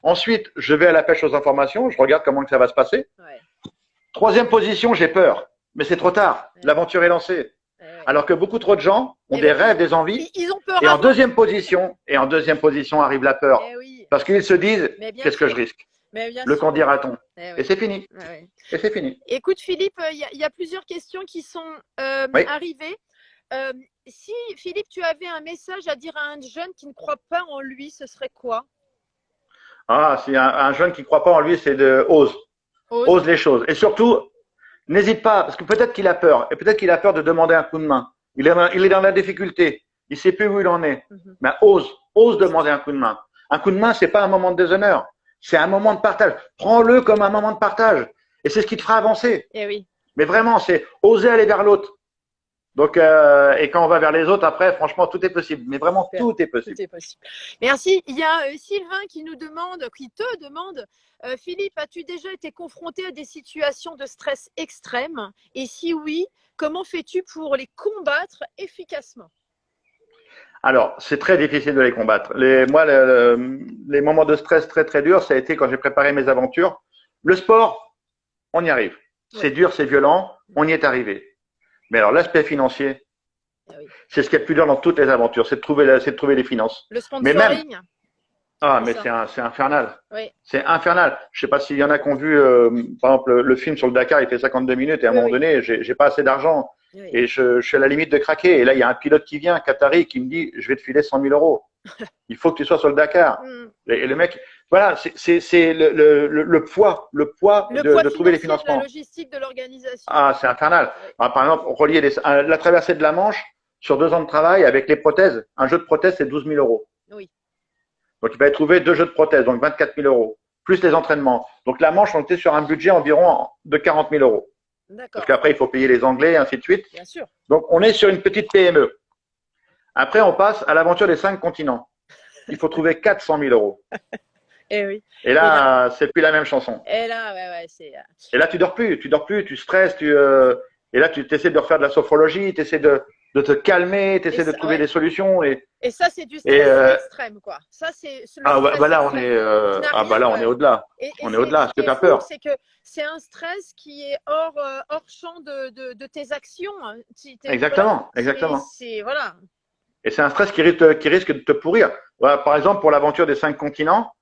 Ensuite, je vais à la pêche aux informations. Je regarde comment que ça va se passer. Ouais. Troisième position, j'ai peur. Mais c'est trop tard. Ouais. L'aventure est lancée. Ouais. Alors que beaucoup trop de gens ont Et des ben, rêves, des envies. Ils ont peur Et en avant. deuxième position arrive la peur. Eh oui, Parce qu'ils se disent, mais bien qu'est-ce que sûr. je risque? Mais bien Le sûr. qu'en dira-t-on? Eh oui. Et c'est fini. Ouais, ouais. Et c'est fini. Écoute, Philippe, il y a plusieurs questions qui sont Oui. arrivées. Si, Philippe, tu avais un message à dire à un jeune qui ne croit pas en lui, ce serait quoi? Ah, si un jeune qui ne croit pas en lui, c'est de ose. Ose. Ose les choses. Et surtout, n'hésite pas, parce que peut-être qu'il a peur. Et peut-être qu'il a peur de demander un coup de main. Il est dans la difficulté. Il ne sait plus où il en est. Mais ose demander un coup de main. Un coup de main, c'est pas un moment de déshonneur. C'est un moment de partage. Prends-le comme un moment de partage. Et c'est ce qui te fera avancer. Eh oui. Mais vraiment, c'est oser aller vers l'autre. Donc, et quand on va vers les autres, après, franchement, tout est possible. Mais vraiment, Super. tout est possible. Tout est possible. Merci. Il y a Sylvain qui te demande, Philippe, as-tu déjà été confronté à des situations de stress extrême? Et si oui, comment fais-tu pour les combattre efficacement? Alors, c'est très difficile de les combattre. Moi, les moments de stress très, très durs, ça a été quand j'ai préparé mes aventures. Le sport, on y arrive. C'est dur, c'est violent, on y est arrivé. Mais alors, l'aspect financier, c'est ce qui est le plus dur dans toutes les aventures, c'est de trouver les finances. Le sponsoring. Mais c'est infernal. Oui. C'est infernal. Je sais pas s'il y en a qui ont vu, par exemple, le film sur le Dakar, il fait 52 minutes et à un moment donné, j'ai pas assez d'argent et je suis à la limite de craquer. Et là, il y a un pilote qui vient, Qatari, qui me dit, je vais te filer 100 000 euros. Il faut que tu sois sur le Dakar. Et le mec, voilà, c'est le poids de trouver les financements. La logistique de l'organisation. Ah, c'est infernal. Alors, par exemple, relier la traversée de la Manche sur 2 ans de travail avec les prothèses. Un jeu de prothèses, c'est 12 000 euros. Oui. Donc, il fallait trouver 2 jeux de prothèses, donc 24 000 euros, plus les entraînements. Donc, la Manche, on était sur un budget environ de 40 000 euros. D'accord. Parce qu'après, il faut payer les Anglais, et ainsi de suite. Bien sûr. Donc, on est sur une petite PME. Après, on passe à l'aventure des 5 continents. Il faut trouver 400 000 euros. Et oui. Et là, c'est plus la même chanson. Et là, ouais, c'est. Et là, tu dors plus, tu stresses, et là, tu essaies de refaire de la sophrologie, tu essaies de te calmer, tu essaies de trouver des solutions. Et ça, c'est du stress extrême, quoi. Ça, c'est là, on est au-delà. On est au-delà. Est-ce que tu as peur? C'est que c'est un stress qui est hors champ de tes actions. Exactement. Voilà. Et c'est un stress qui risque de te pourrir. Voilà, par exemple, pour l'aventure des 5 continents,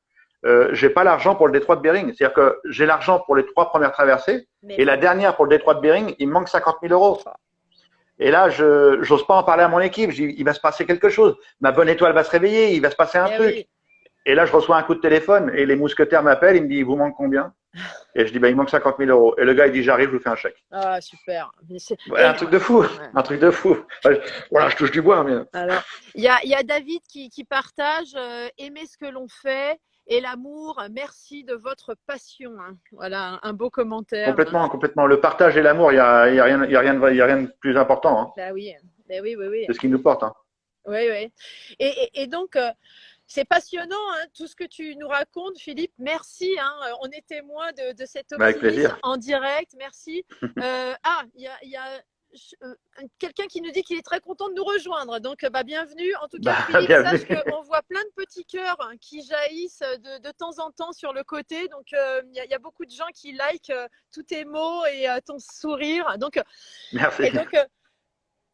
j'ai pas l'argent pour le détroit de Bering. C'est-à-dire que j'ai l'argent pour les 3 premières traversées, et la dernière pour le détroit de Bering, il me manque 50 000 euros. Et là, j'ose pas en parler à mon équipe. Je dis, il va se passer quelque chose. Ma bonne étoile va se réveiller, il va se passer un truc. Oui. Et là, je reçois un coup de téléphone et les mousquetaires m'appellent. Il me dit, il vous manque combien? Et je dis, il manque 50 000 euros. Et le gars, il dit, j'arrive, je vous fais un chèque. Ah, super. Ouais, un truc de fou. Ouais. Un truc de fou. Voilà, je touche du bois. Mais... Alors, il y a David qui partage aimer ce que l'on fait et l'amour. Merci de votre passion. Hein. Voilà, un beau commentaire. Complètement. Le partage et l'amour, il y a rien de plus important. Hein. Bah oui. C'est ce qui nous porte. Hein. Oui. Et donc, c'est passionnant, hein, tout ce que tu nous racontes, Philippe. Merci. Hein, on est témoin de cet optimisme en direct. Merci. Il y a quelqu'un qui nous dit qu'il est très content de nous rejoindre. Donc, bienvenue. En tout cas, Philippe, sache qu'on voit plein de petits cœurs qui jaillissent de temps en temps sur le côté. Donc, il y a beaucoup de gens qui likent tous tes mots et ton sourire. Donc, merci.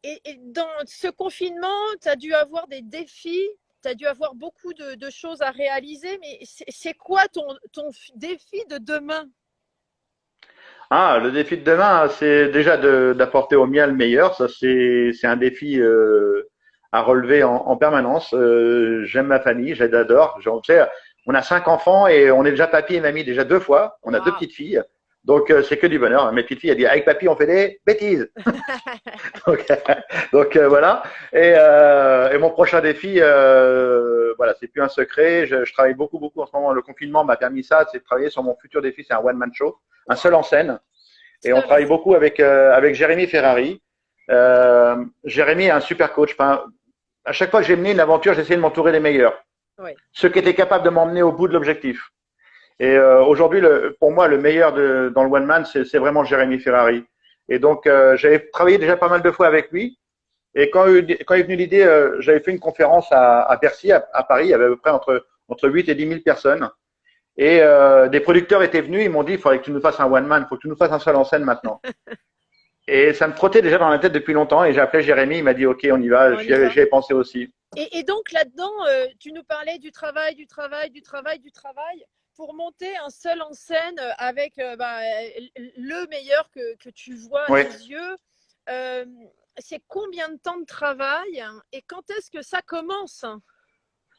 Et dans ce confinement, tu as dû avoir des défis. Tu as dû avoir beaucoup de choses à réaliser. Mais c'est quoi ton défi de demain? Le défi de demain, c'est déjà d'apporter au mien le meilleur. Ça, c'est un défi à relever en permanence. J'aime ma famille, j'adore. On a 5 enfants et on est déjà papy et mamie déjà 2 fois. On a 2 petites filles. Donc, c'est que du bonheur. Mes petites filles, elles disent, avec papy, on fait des bêtises. donc voilà. Et mon prochain défi, voilà, c'est plus un secret. Je travaille beaucoup en ce moment. Le confinement m'a permis ça, c'est de travailler sur mon futur défi. C'est un one-man show, un seul en scène. Et on travaille beaucoup avec Jérémy Ferrari. Jérémy est un super coach. Enfin, à chaque fois que j'ai mené une aventure, j'essaie de m'entourer des meilleurs. Oui. Ceux qui étaient capables de m'emmener au bout de l'objectif. Et aujourd'hui, pour moi, le meilleur dans le one man, c'est vraiment Jérémy Ferrari. Et donc, j'avais travaillé déjà pas mal de fois avec lui. Et quand est venue l'idée, j'avais fait une conférence à Bercy, à Paris. Il y avait à peu près entre 8 et 10 000 personnes. Et des producteurs étaient venus. Ils m'ont dit, il faudrait que tu nous fasses un one man. Il faut que tu nous fasses un seul en scène maintenant. Et ça me trottait déjà dans la tête depuis longtemps. Et j'ai appelé Jérémy. Il m'a dit, OK, on y va. J'y avais pensé aussi. Et donc là-dedans, tu nous parlais du travail. Pour monter un seul en scène avec le meilleur que tu vois à tes yeux, c'est combien de temps de travail et quand est-ce que ça commence?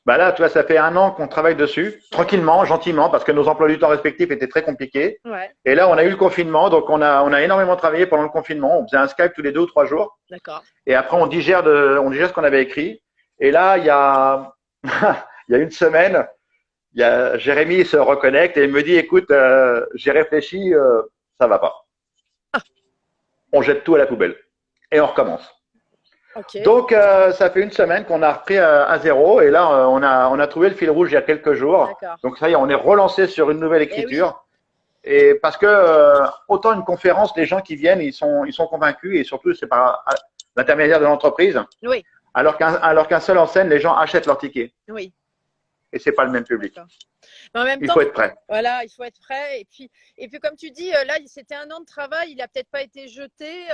Là, tu vois, ça fait 1 an qu'on travaille dessus, tranquillement, gentiment, parce que nos emplois du temps respectifs étaient très compliqués. Ouais. Et là, on a eu le confinement, donc on a énormément travaillé pendant le confinement. On faisait un Skype tous les 2 ou 3 jours. D'accord. Et après, on digère ce qu'on avait écrit. Et là, il y a 1 semaine, Il y a Jérémy il se reconnecte et il me dit, écoute, j'ai réfléchi, ça va pas. On jette tout à la poubelle et on recommence. Ok, Donc, ça fait une semaine qu'on a repris à zéro et là, on a trouvé le fil rouge il y a quelques jours. d'accord. Donc, ça y est, on est relancé sur une nouvelle Eh oui, écriture. Et parce que autant une conférence, les gens qui viennent, ils sont convaincus et surtout, c'est par l'intermédiaire de l'entreprise. oui, Alors qu'un seul en scène, les gens achètent leur ticket oui, et c'est pas le même public. d'accord. Mais en même Il temps, faut être prêt. voilà, il faut être prêt. Et puis comme tu dis, là, c'était un an de travail, il n'a peut-être pas été jeté.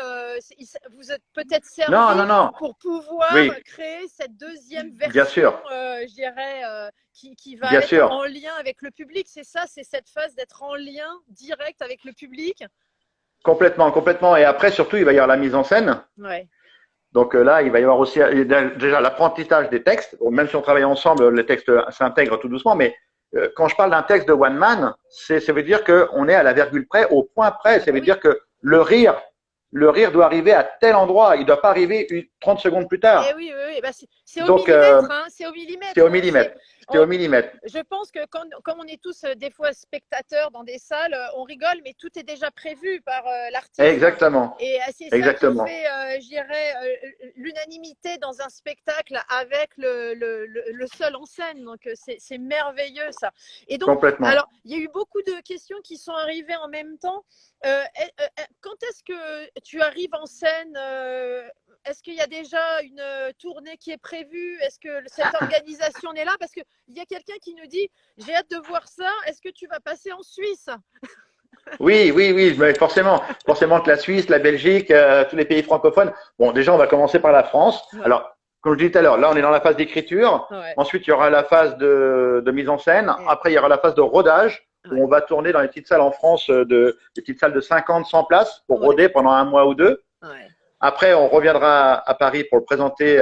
Vous êtes peut-être Non, servi non, non. pour pouvoir Oui, créer cette deuxième bien version, sûr, je dirais, qui va bien être sûr. en lien avec le public. C'est ça, c'est cette phase d'être en lien direct avec le public. Complètement, complètement. Et après, surtout, il va y avoir la mise en scène. Ouais, Donc là, il va y avoir aussi déjà l'apprentissage des textes. Bon, même si on travaille ensemble, les textes s'intègrent tout doucement. Mais quand je parle d'un texte de one man, ça veut dire qu'on est à la virgule près, au point près. Ça veut oui. dire que le rire doit arriver à tel endroit. Il ne doit pas arriver 30 secondes plus Eh tard. oui, oui, oui. Bah, c'est au Donc, millimètre, hein, c'est au c'est millimètre, au hein, millimètre. C'est au millimètre. je pense que comme on est tous des fois spectateurs dans des salles, on rigole, mais tout est déjà prévu par l'artiste. Exactement. Et c'est ça qui Exactement. fait, je dirais, l'unanimité dans un spectacle avec le seul en scène. Donc, c'est merveilleux ça. Et donc, Complètement. alors, il y a eu beaucoup de questions qui sont arrivées en même temps. Quand est-ce que tu arrives en scène est-ce qu'il y a déjà une tournée qui est prévue? Est-ce que cette organisation est là? Parce qu'il y a quelqu'un qui nous dit, j'ai hâte de voir ça. Est-ce que tu vas passer en Suisse? Oui, oui, oui, mais forcément que la Suisse, la Belgique, tous les pays francophones. Bon, déjà, on va commencer par la France. Ouais. Alors, comme je disais tout à l'heure, là, on est dans la phase d'écriture. Ouais. Ensuite, il y aura la phase de mise en scène. Ouais. Après, il y aura la phase de rodage, où Ouais. on va tourner dans les petites salles en France, des petites salles de 50, 100 places pour Ouais. roder pendant un mois ou deux. Ouais. Après, on reviendra à Paris pour le présenter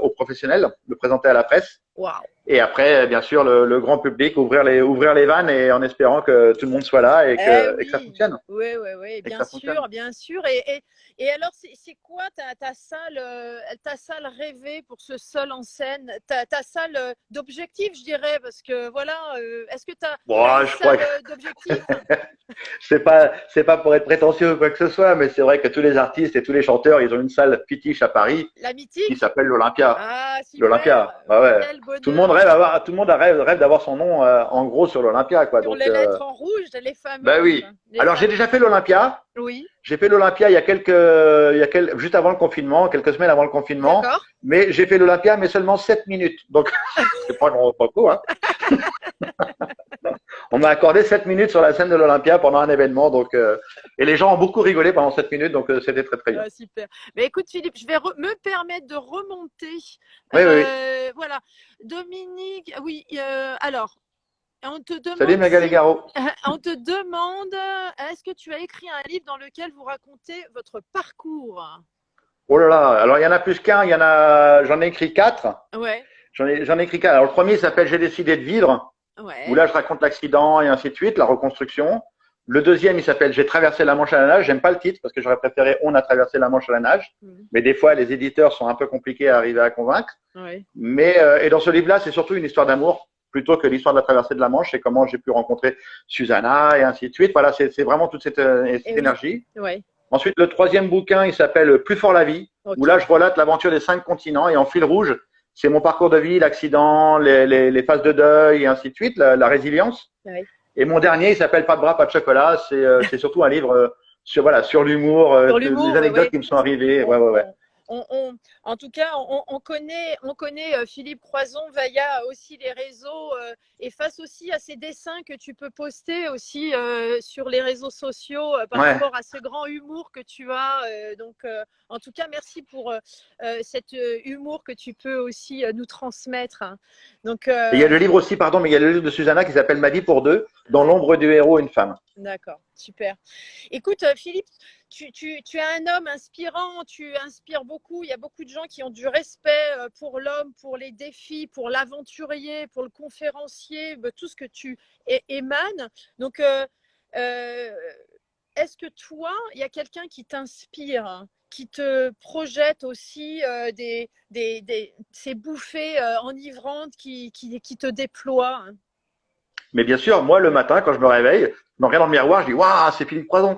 aux professionnels, le présenter à la presse. Waouh. Et après, bien sûr, le grand public, ouvrir les vannes et en espérant que tout le monde soit là et que ça Oui, fonctionne. oui, oui, oui, Et que bien ça fonctionne. sûr, bien sûr. Et alors, c'est quoi ta salle rêvée pour ce seul en scène, ta salle d'objectif, je dirais, parce que voilà, est-ce que tu as Bon, une je crois salle que d'objectif? c'est pas pour être prétentieux ou quoi que ce soit, mais c'est vrai que tous les artistes et tous les chanteurs, ils ont une salle fétiche à Paris La qui mythique? s'appelle l'Olympia. Ah, super! L'Olympia. Ouais, ouais. Quel Tout le monde bonheur! rêve d'avoir son nom en gros sur l'Olympia, quoi. Sur Donc, les lettres en rouge, les ben fameuses. oui. Alors j'ai déjà fait l'Olympia. Oui, J'ai fait l'Olympia juste avant le confinement, quelques semaines avant le confinement. d'accord. Mais j'ai fait l'Olympia, mais seulement 7 minutes. Donc, c'est pas beaucoup, hein. On m'a accordé 7 minutes sur la scène de l'Olympia pendant un événement. Donc, et les gens ont beaucoup rigolé pendant 7 minutes. Donc, c'était très, très bien. Super. Mais écoute, Philippe, je vais me permettre de remonter. Oui, oui, oui. Voilà. Dominique, oui, alors, on te Salut, demande Magali Garo. on te demande, est-ce que tu as écrit un livre dans lequel vous racontez votre parcours? Oh là là. Alors, il y en a plus qu'un. J'en ai écrit 4. Ouais, J'en ai écrit 4. Alors, le premier s'appelle J'ai décidé de vivre, où ouais, là, je raconte l'accident et ainsi de suite, la reconstruction. Le deuxième, il s'appelle J'ai traversé la Manche à la nage. J'aime pas le titre parce que j'aurais préféré On a traversé la Manche à la nage. Mais des fois, les éditeurs sont un peu compliqués à arriver à convaincre. ouais. Mais et dans ce livre-là, c'est surtout une histoire d'amour plutôt que l'histoire de la traversée de la Manche. C'est comment j'ai pu rencontrer Susanna et ainsi de suite. Voilà, c'est vraiment toute cette Et oui, énergie. ouais, Ensuite, le troisième bouquin, il s'appelle Plus fort la vie, où ok. là, je relate l'aventure des 5 continents et en fil rouge, c'est mon parcours de vie, l'accident, les phases de deuil et ainsi de suite, la résilience. Ouais. Et mon dernier, il s'appelle Pas de bras, pas de chocolat. C'est surtout un livre sur l'humour, Sur les l'humour, mais anecdotes ouais. qui me sont arrivées. On, Ouais, ouais, ouais. on- en tout cas, on connaît Philippe Croison via aussi les réseaux et face aussi à ces dessins que tu peux poster aussi sur les réseaux sociaux par Ouais. rapport à ce grand humour que tu as. Donc, en tout cas, merci pour cet humour que tu peux aussi nous transmettre, hein. Donc, Et il y a le livre aussi, pardon, mais il y a le livre de Susanna qui s'appelle Ma vie pour deux, dans l'ombre du héros, une femme. d'accord, super. Écoute, Philippe, tu es un homme inspirant, tu inspires beaucoup. Il y a beaucoup de gens qui ont du respect pour l'homme, pour les défis, pour l'aventurier, pour le conférencier, tout ce que tu émanes. Donc, euh, est-ce que toi, il y a quelqu'un qui t'inspire, hein, qui te projette aussi ces bouffées enivrantes qui te déploient, hein? Mais bien sûr, moi, le matin, quand je me réveille, je me regarde dans le miroir, je dis, waouh, c'est Philippe Croison.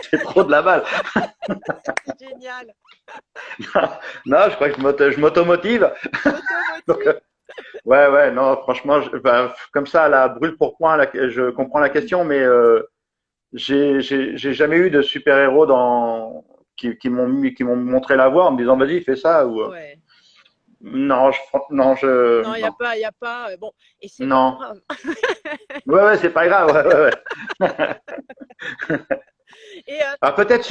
C'est trop de la balle. C'est génial. Non, je crois que je m'automotive. Donc, Automotive. ouais, non, franchement, comme ça, là, brûle pour point, là, je comprends la question, mais j'ai jamais eu de super-héros qui m'ont montré la voie en me disant, vas-y, fais ça. Ou, Ouais. non, Non, non, il y a pas. Bon, et c'est pas non. grave. Ouais, c'est pas grave. Ouais. Et Ah, peut-être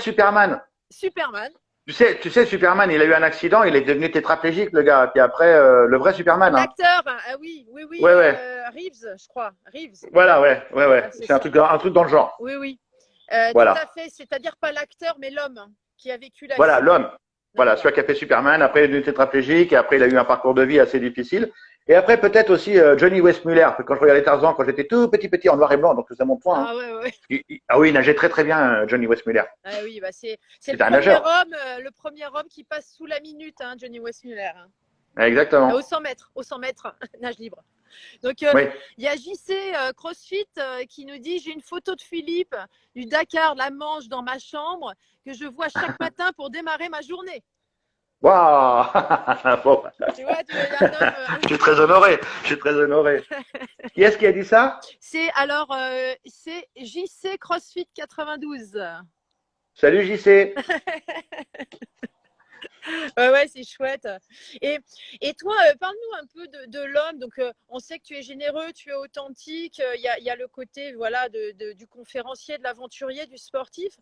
Superman. Superman, Superman, il a eu un accident, il est devenu tétraplégique, le gars. Puis après, le vrai Superman, hein. l'acteur, ah oui, oui, oui, Ouais. Reeves, je crois. Reeves. Voilà, Voilà, ouais. c'est C'est ça. un truc dans le genre. Oui, oui. Tout Voilà. à fait. C'est-à-dire pas l'acteur, mais l'homme qui a vécu Voilà, l'accident. l'homme. Voilà, D'accord. celui qui a fait Superman. Après, il est devenu tétraplégique. Et après, il a eu un parcours de vie assez difficile. Et après, peut-être aussi Johnny Westmuller. Parce que quand je regardais Tarzan, quand j'étais tout petit en noir et blanc, donc c'est mon point. Hein. Ah ouais, ouais. Ah oui, il nageait très bien, Johnny Westmuller. Ah oui, bah c'est C'était un nageur. le premier homme qui passe sous la minute, hein, Johnny Westmuller. Hein. Exactement. Au 100 mètres, nage libre. Donc, Oui. il y a JC CrossFit qui nous dit: j'ai une photo de Philippe du Dakar, de la Manche dans ma chambre que je vois chaque matin pour démarrer ma journée. Waouh. Bon, Tu vois, il y a un homme. je suis très honoré. Je suis très honoré. Qui est-ce qui a dit ça? C'est JC CrossFit 92. Salut JC. Ouais, c'est chouette. Et, et toi, parle-nous un peu de l'homme. Donc, on sait que tu es généreux, tu es authentique. Il y a le côté voilà, du conférencier, de l'aventurier, du sportif.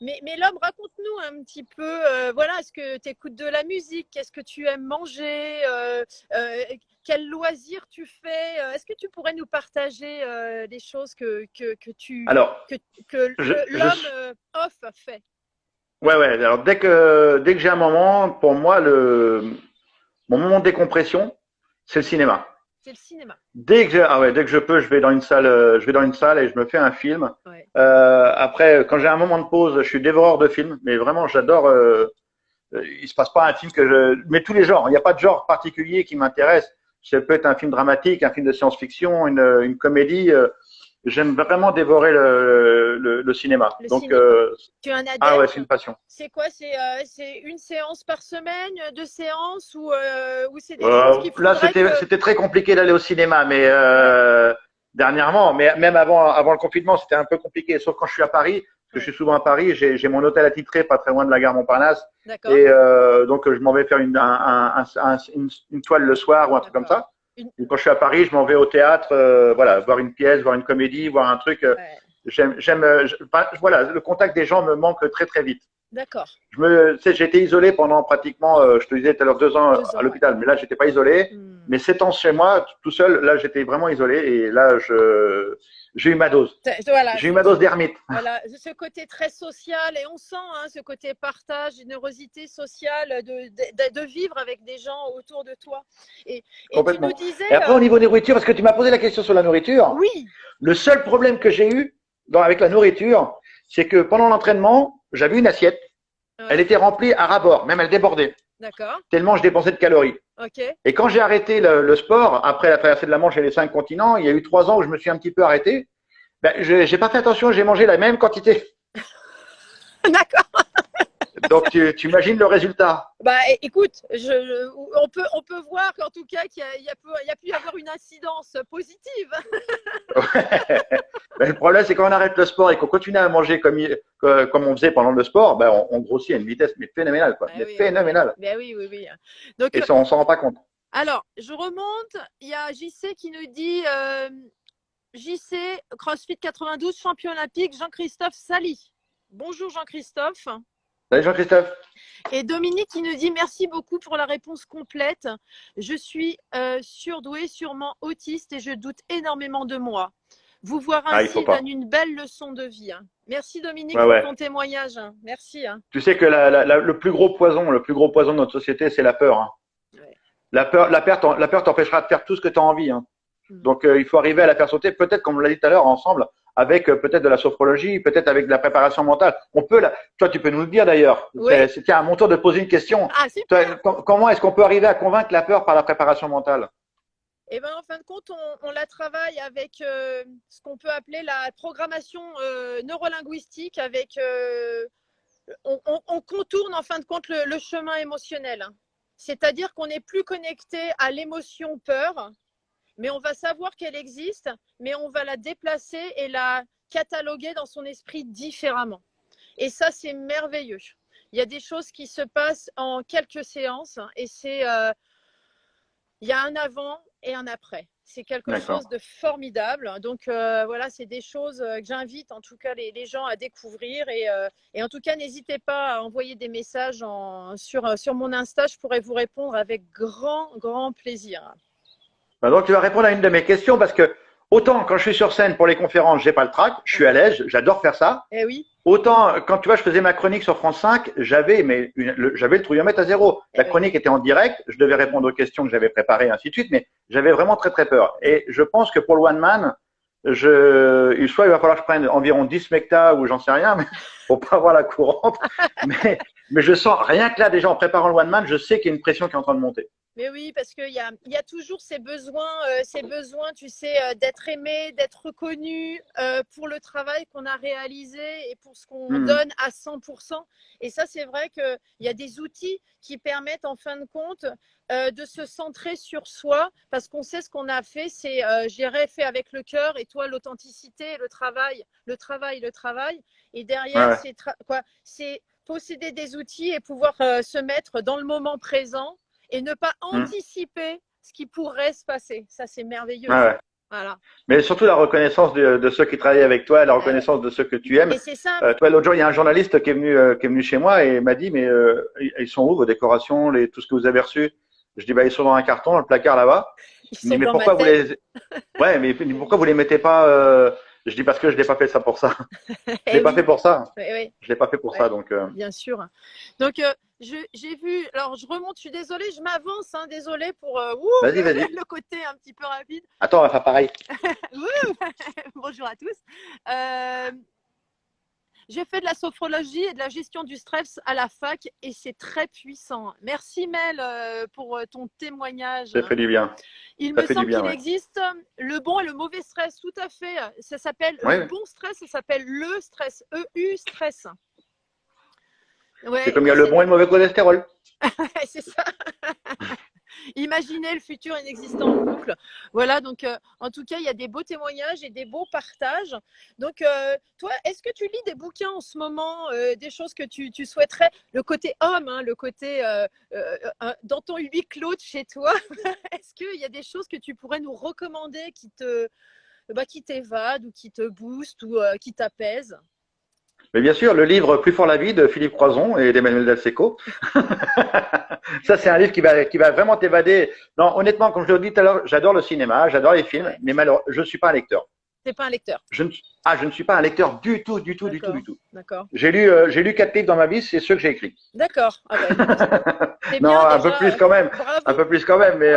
Mais l'homme, raconte-nous un petit peu. Voilà, est-ce que tu écoutes de la musique? Qu'est-ce que tu aimes manger? Quel loisir tu fais? Est-ce que tu pourrais nous partager des choses que Alors, l'homme off fait? ouais. Alors, dès que j'ai un moment, pour moi, mon moment de décompression, c'est le cinéma. C'est le cinéma. Dès que je peux, je vais dans une salle et je me fais un film. Ouais. Après, quand j'ai un moment de pause, je suis dévoreur de films, mais vraiment, j'adore. Il se passe pas un film mais tous les genres. Il n'y a pas de genre particulier qui m'intéresse. Ça peut être un film dramatique, un film de science-fiction, une comédie. J'aime vraiment dévorer le cinéma. Le Donc, cinéma. Tu es un ah ouais, adepte? c'est une passion. C'est quoi? C'est une séance par semaine, deux séances ou c'est des choses qu'il Là, faudrait que… c'était très compliqué d'aller au cinéma, mais Ouais, dernièrement, mais même avant le confinement, c'était un peu compliqué. Sauf quand je suis à Paris, parce que je ouais. suis souvent à Paris, j'ai mon hôtel attitré pas très loin de la gare Montparnasse, D'accord, et donc je m'en vais faire une toile le soir ou un truc comme d'accord. ça. Ou quand je suis à Paris, je m'en vais au théâtre, voilà, voir une pièce, voir une comédie, voir un truc. Ouais, Voilà, le contact des gens me manque très vite. d'accord. Tu sais, j'ai été isolé pendant pratiquement, je te disais tout à l'heure, 2 ans Deux à ans, ouais. l'hôpital, mais là, j'étais pas isolé. Mais 7 ans chez moi, tout seul, là, j'étais vraiment isolé et là, j'ai eu ma dose. Voilà, J'ai eu ma dose d'ermite. voilà, ce côté très social et on sent hein, ce côté partage, générosité sociale, de vivre avec des gens autour de toi. Et tu nous Complètement. disais… Et après, au niveau nourriture, parce que tu m'as posé la question sur la nourriture, oui, le seul problème que j'ai eu avec la nourriture, c'est que pendant l'entraînement, j'avais une assiette, ouais, elle était remplie à ras-bord, même elle débordait, d'accord, tellement je dépensais de calories. ok. Et quand j'ai arrêté le sport, après la traversée de la Manche et les 5 continents, il y a eu 3 ans où je me suis un petit peu arrêté. Ben, j'ai pas fait attention, j'ai mangé la même quantité. D'accord. Donc tu imagines le résultat. Bah, écoute, on peut voir qu'en tout cas qu'il y a pu y avoir une incidence positive. Ben, le problème, c'est quand on arrête le sport et qu'on continue à manger comme on faisait pendant le sport, ben, on grossit à une vitesse mais phénoménale, quoi. Ah Mais oui, phénoménale. ben oui, oui, oui. Donc, Et ça, on s'en rend pas compte. alors, je remonte. Il y a JC qui nous dit JC CrossFit 92, champion olympique, Jean-Christophe Sali. Bonjour Jean-Christophe. Salut Jean-Christophe. Et Dominique qui nous dit merci beaucoup pour la réponse complète. Je suis surdoué, sûrement autiste et je doute énormément de moi. Vous voir Il faut ainsi pas. donne une belle leçon de vie. Hein. Merci Dominique Ouais. pour ton témoignage. Hein. Merci. Hein. Tu sais que le plus gros poison de notre société, c'est la peur. Hein. Ouais. La peur t'empêchera de faire tout ce que tu as envie. Hein. Donc, il faut arriver à la faire sauter, peut-être, comme on l'a dit tout à l'heure, ensemble, avec peut-être de la sophrologie, peut-être avec de la préparation mentale. Toi, tu peux nous le dire d'ailleurs. Oui. C'est à mon tour de poser une question. Ah, super. Toi, comment est-ce qu'on peut arriver à convaincre la peur par la préparation mentale? Et ben, en fin de compte, on la travaille avec ce qu'on peut appeler la programmation neurolinguistique. On contourne en fin de compte le chemin émotionnel. C'est-à-dire qu'on n'est plus connecté à l'émotion peur, mais on va savoir qu'elle existe, mais on va la déplacer et la cataloguer dans son esprit différemment. Et ça, c'est merveilleux. Il y a des choses qui se passent en quelques séances et il y a un avant et un après. C'est quelque chose de formidable. Donc voilà, c'est des choses que j'invite en tout cas les gens à découvrir. Et en tout cas, n'hésitez pas à envoyer des messages sur mon Insta. Je pourrais vous répondre avec grand plaisir. Donc, tu vas répondre à une de mes questions parce que autant quand je suis sur scène pour les conférences, j'ai pas le trac, je suis à l'aise, j'adore faire ça. Eh oui. Autant quand tu vois, je faisais ma chronique sur France 5, j'avais le trouillomètre à zéro. La chronique était en direct, je devais répondre aux questions que j'avais préparées, ainsi de suite, mais j'avais vraiment très peur. Et je pense que pour le one man, soit il va falloir que je prenne environ 10 smecta ou j'en sais rien, mais pour pas avoir la courante. mais je sens rien que là déjà en préparant le one man, je sais qu'il y a une pression qui est en train de monter. Mais oui, parce qu'il y a toujours ces besoins, tu sais, d'être aimé, d'être reconnu pour le travail qu'on a réalisé et pour ce qu'on donne à 100%. Et ça, c'est vrai qu'il y a des outils qui permettent en fin de compte de se centrer sur soi parce qu'on sait ce qu'on a fait, c'est j'ai fait avec le cœur et toi, l'authenticité, le travail. Et derrière, c'est posséder des outils et pouvoir se mettre dans le moment présent et ne pas anticiper ce qui pourrait se passer. Ça, c'est merveilleux. Ouais. Voilà. Mais surtout la reconnaissance de ceux qui travaillent avec toi, la reconnaissance de ceux que tu aimes. Et c'est ça. Toi, l'autre jour, il y a un journaliste qui est venu chez moi et m'a dit, mais ils sont où vos décorations, tout ce que vous avez reçu? Je dis, bah, ils sont dans un carton, dans le placard là-bas. Il me dit, mais pourquoi vous les, ouais, mais pourquoi vous les mettez pas, je dis, parce que je n'ai pas fait ça pour ça. Je l'ai pas fait pour ça. Oui. Je l'ai pas fait pour ça, donc. Bien sûr. Donc, j'ai vu, alors je remonte, je suis désolée, je m'avance, hein, désolée pour vas-y. le côté un petit peu rapide. Attends, on va faire pareil. Bonjour à tous. J'ai fait de la sophrologie et de la gestion du stress à la fac et c'est très puissant. Merci Mel pour ton témoignage. Ça fait du bien. Il me semble qu'il existe le bon et le mauvais stress, tout à fait. Ça s'appelle le bon stress, ça s'appelle le stress, EU stress. Ouais, c'est comme il y a le bon et le mauvais cholestérol. c'est ça. Imaginez le futur inexistant en couple. Voilà, donc en tout cas, il y a des beaux témoignages et des beaux partages. Donc, toi, est-ce que tu lis des bouquins en ce moment, des choses que tu souhaiterais, le côté homme, hein, le côté dans ton huis clos de chez toi, est-ce qu'il y a des choses que tu pourrais nous recommander qui t'évadent ou qui te boostent ou qui t'apaisent? Mais bien sûr, le livre Plus fort la vie de Philippe Croison et d'Emmanuel Del Secco. Ça, c'est un livre qui va vraiment t'évader. Non, honnêtement, comme je l'ai dit tout à l'heure, j'adore le cinéma, j'adore les films, mais malheureusement, je ne suis pas un lecteur. T'es pas un lecteur? Je ne suis pas un lecteur du tout. D'accord. J'ai lu 4 livres dans ma vie, c'est ceux que j'ai écrits. D'accord. Ah bah, non, un peu plus quand même. Un peu plus quand même, mais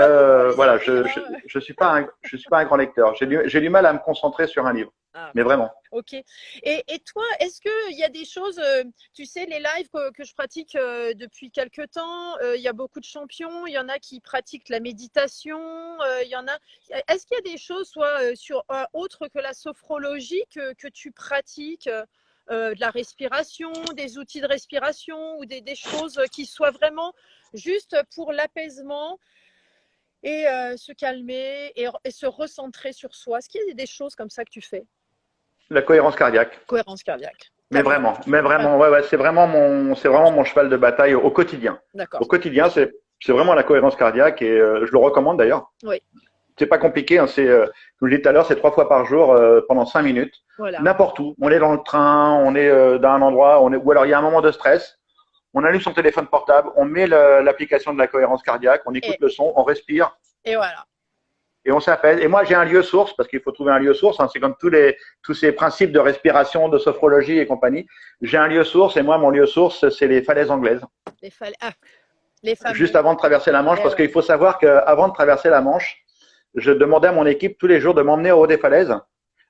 voilà, je suis pas un grand lecteur. J'ai du mal à me concentrer sur un livre. Ah, mais vraiment. Ok. Et toi, est-ce qu'il y a des choses, tu sais, les lives que je pratique depuis quelques temps, il y a beaucoup de champions, il y en a qui pratiquent la méditation, il y en a. Est-ce qu'il y a des choses, soit sur autre que la sophrologie, que tu pratiques, de la respiration, des outils de respiration ou des choses qui soient vraiment juste pour l'apaisement et se calmer et se recentrer sur soi? Est-ce qu'il y a des choses comme ça que tu fais? La cohérence cardiaque. Cohérence cardiaque. Mais vraiment, ouais, c'est vraiment mon cheval de bataille au quotidien. D'accord. Au quotidien, c'est vraiment la cohérence cardiaque et je le recommande d'ailleurs. Oui. C'est pas compliqué, hein, comme je l'ai dit tout à l'heure, c'est 3 fois par jour pendant 5 minutes. Voilà. N'importe où. On est dans le train, on est dans un endroit, ou alors il y a un moment de stress. On allume son téléphone portable, on met l'application de la cohérence cardiaque, on écoute le son, on respire. Et voilà. Et on s'appelle. Et moi, j'ai un lieu source, parce qu'il faut trouver un lieu source. Hein, c'est comme tous ces principes de respiration, de sophrologie et compagnie. J'ai un lieu source, et moi, mon lieu source, c'est les falaises anglaises. Les fameux. Juste avant de traverser la Manche, parce qu'il faut savoir qu'avant de traverser la Manche, je demandais à mon équipe tous les jours de m'emmener au haut des falaises.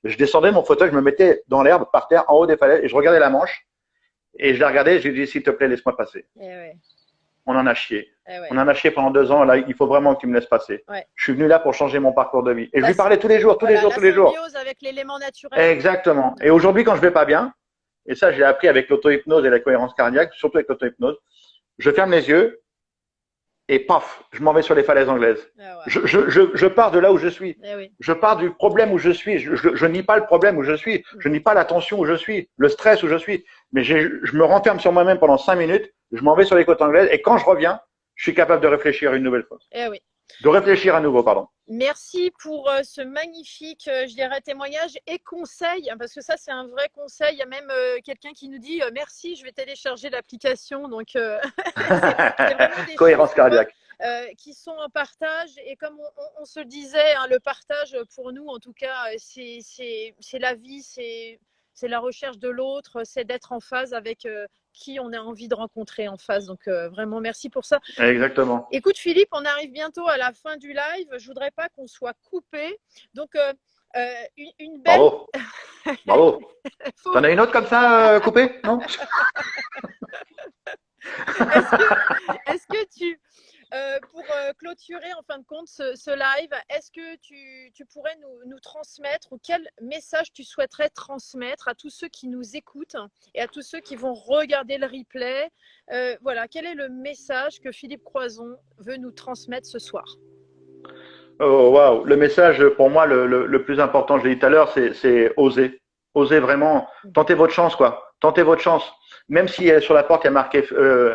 Je descendais mon fauteuil, je me mettais dans l'herbe, par terre, en haut des falaises, et je regardais la Manche. Et je la regardais, et je lui dis, s'il te plaît, laisse-moi passer. on en a chié. Eh ouais. On en a chié pendant 2 ans. Là, il faut vraiment que tu me laisses passer. Ouais. Je suis venu là pour changer mon parcours de vie. Et je lui La parlais tous les jours, tous les Voilà, jours, la tous les jours. symbiose avec l'élément naturel. Exactement. Et aujourd'hui, quand je vais pas bien, et ça, j'ai appris avec l'auto-hypnose et la cohérence cardiaque, surtout avec l'auto-hypnose, je ferme les yeux et paf, je m'en vais sur les falaises anglaises. Ah ouais. Je pars de là où je suis. Eh oui. Je pars du problème où je suis. Je nie pas le problème où je suis. Je nie pas la tension où je suis, le stress où je suis. Mais je me renferme sur moi-même pendant 5 minutes. Je m'en vais sur les côtes anglaises et quand je reviens, je suis capable de réfléchir une nouvelle fois. Eh oui. De réfléchir à nouveau, pardon. Merci pour ce magnifique, je dirais, témoignage et conseil, hein, parce que ça, c'est un vrai conseil. Il y a même quelqu'un qui nous dit merci, je vais télécharger l'application. Donc, c'est vraiment des Cohérence choses, cardiaque. qui sont en partage. Et comme on se le disait, hein, le partage, pour nous, en tout cas, c'est la vie, c'est la recherche de l'autre, c'est d'être en phase avec qui on a envie de rencontrer en face. Donc, vraiment, merci pour ça. Exactement. Écoute, Philippe, on arrive bientôt à la fin du live. Je voudrais pas qu'on soit coupé. Donc, une belle. Bravo. Bravo. T'en as une autre comme ça, coupée? Non? Est-ce que tu, pour clôturer en fin de compte ce live, est-ce que tu pourrais nous transmettre, ou quel message tu souhaiterais transmettre à tous ceux qui nous écoutent et à tous ceux qui vont regarder le replay? Voilà, quel est le message que Philippe Croison veut nous transmettre ce soir? Oh, waouh. Le message, pour moi, le plus important, je l'ai dit tout à l'heure, c'est oser. Oser vraiment. Tentez votre chance, quoi. Tentez votre chance. Même si sur la porte, il y a marqué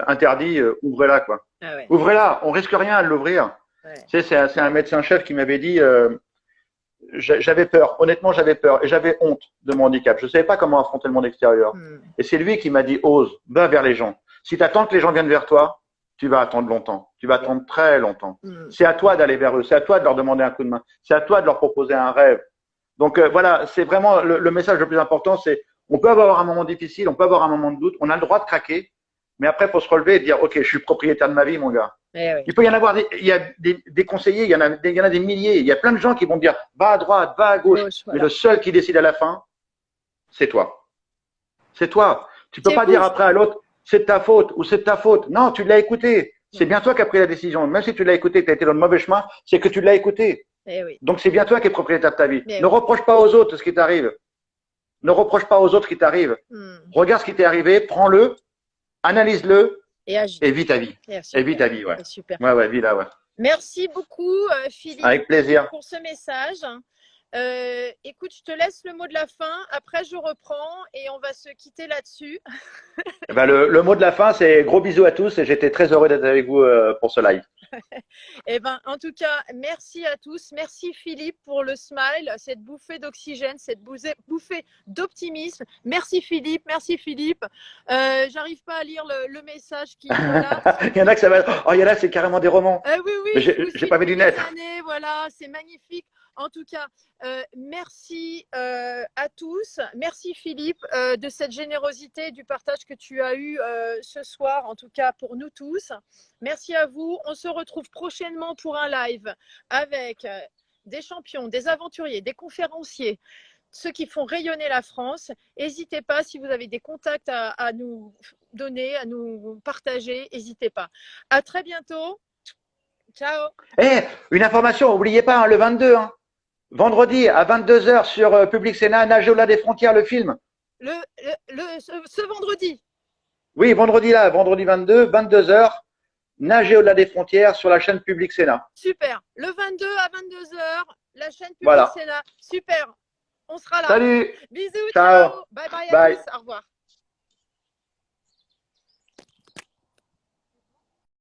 interdit, ouvrez-la, quoi. Ah ouais. Ouvrez-la. On risque rien à l'ouvrir. Ouais. Tu sais, c'est un médecin-chef qui m'avait dit, j'avais peur. Honnêtement, j'avais peur. Et j'avais honte de mon handicap. Je ne savais pas comment affronter le monde extérieur. Et c'est lui qui m'a dit, ose, va vers les gens. Si tu attends que les gens viennent vers toi, tu vas attendre longtemps. Tu vas attendre très longtemps. C'est à toi d'aller vers eux. C'est à toi de leur demander un coup de main. C'est à toi de leur proposer un rêve. Donc voilà, c'est vraiment le message le plus important. C'est, on peut avoir un moment difficile, on peut avoir un moment de doute. On a le droit de craquer. Mais après, il faut se relever et dire, OK, je suis propriétaire de ma vie, mon gars. Oui. Il peut y en avoir il y a des conseillers, il y en a des milliers. Il y a plein de gens qui vont dire, va à droite, va à gauche. Voilà. Mais le seul qui décide à la fin, c'est toi. C'est toi. Tu peux pas dire après à l'autre, c'est de ta faute ou c'est de ta faute. Non, tu l'as écouté. C'est bien toi qui as pris la décision. Même si tu l'as écouté, que tu as été dans le mauvais chemin, c'est que tu l'as écouté. Oui. Donc c'est bien toi qui es propriétaire de ta vie. Mais ne reproche pas aux autres ce qui t'arrive. Ne reproche pas aux autres ce qui t'arrive. Regarde ce qui t'est arrivé, prends-le, analyse-le et vis ta vie. Et vis ta vie, ouais. Super. Ouais, vis là, ouais. Merci beaucoup, Philippe. Avec plaisir. Pour ce message. Écoute, je te laisse le mot de la fin. Après, je reprends et on va se quitter là-dessus. Ben, le mot de la fin, c'est gros bisous à tous et j'étais très heureux d'être avec vous pour ce live. Eh ben, en tout cas, merci à tous. Merci Philippe pour le smile, cette bouffée d'oxygène, cette bouffée d'optimisme. Merci Philippe, merci Philippe. J'arrive pas à lire le message qui voilà. Il y en a que ça va. Oh, il y en a, c'est carrément des romans. Oui. J'ai pas mes lunettes. Voilà, c'est magnifique. En tout cas, merci à tous. Merci Philippe de cette générosité, du partage que tu as eu ce soir, en tout cas pour nous tous. Merci à vous. On se retrouve prochainement pour un live avec des champions, des aventuriers, des conférenciers, ceux qui font rayonner la France. N'hésitez pas, si vous avez des contacts à nous donner, à nous partager, n'hésitez pas. À très bientôt. Ciao. Une information, n'oubliez pas, hein, le 22, hein, vendredi à 22h sur Public Sénat, Nager au-delà des frontières, le film. Ce vendredi. Oui, vendredi 22, 22h, Nager au-delà des frontières sur la chaîne Public Sénat. Super. Le 22 à 22h, la chaîne Public Sénat. Super. On sera là. Salut. Bisous. Ciao. Bye bye. Bye. À tous. Au revoir.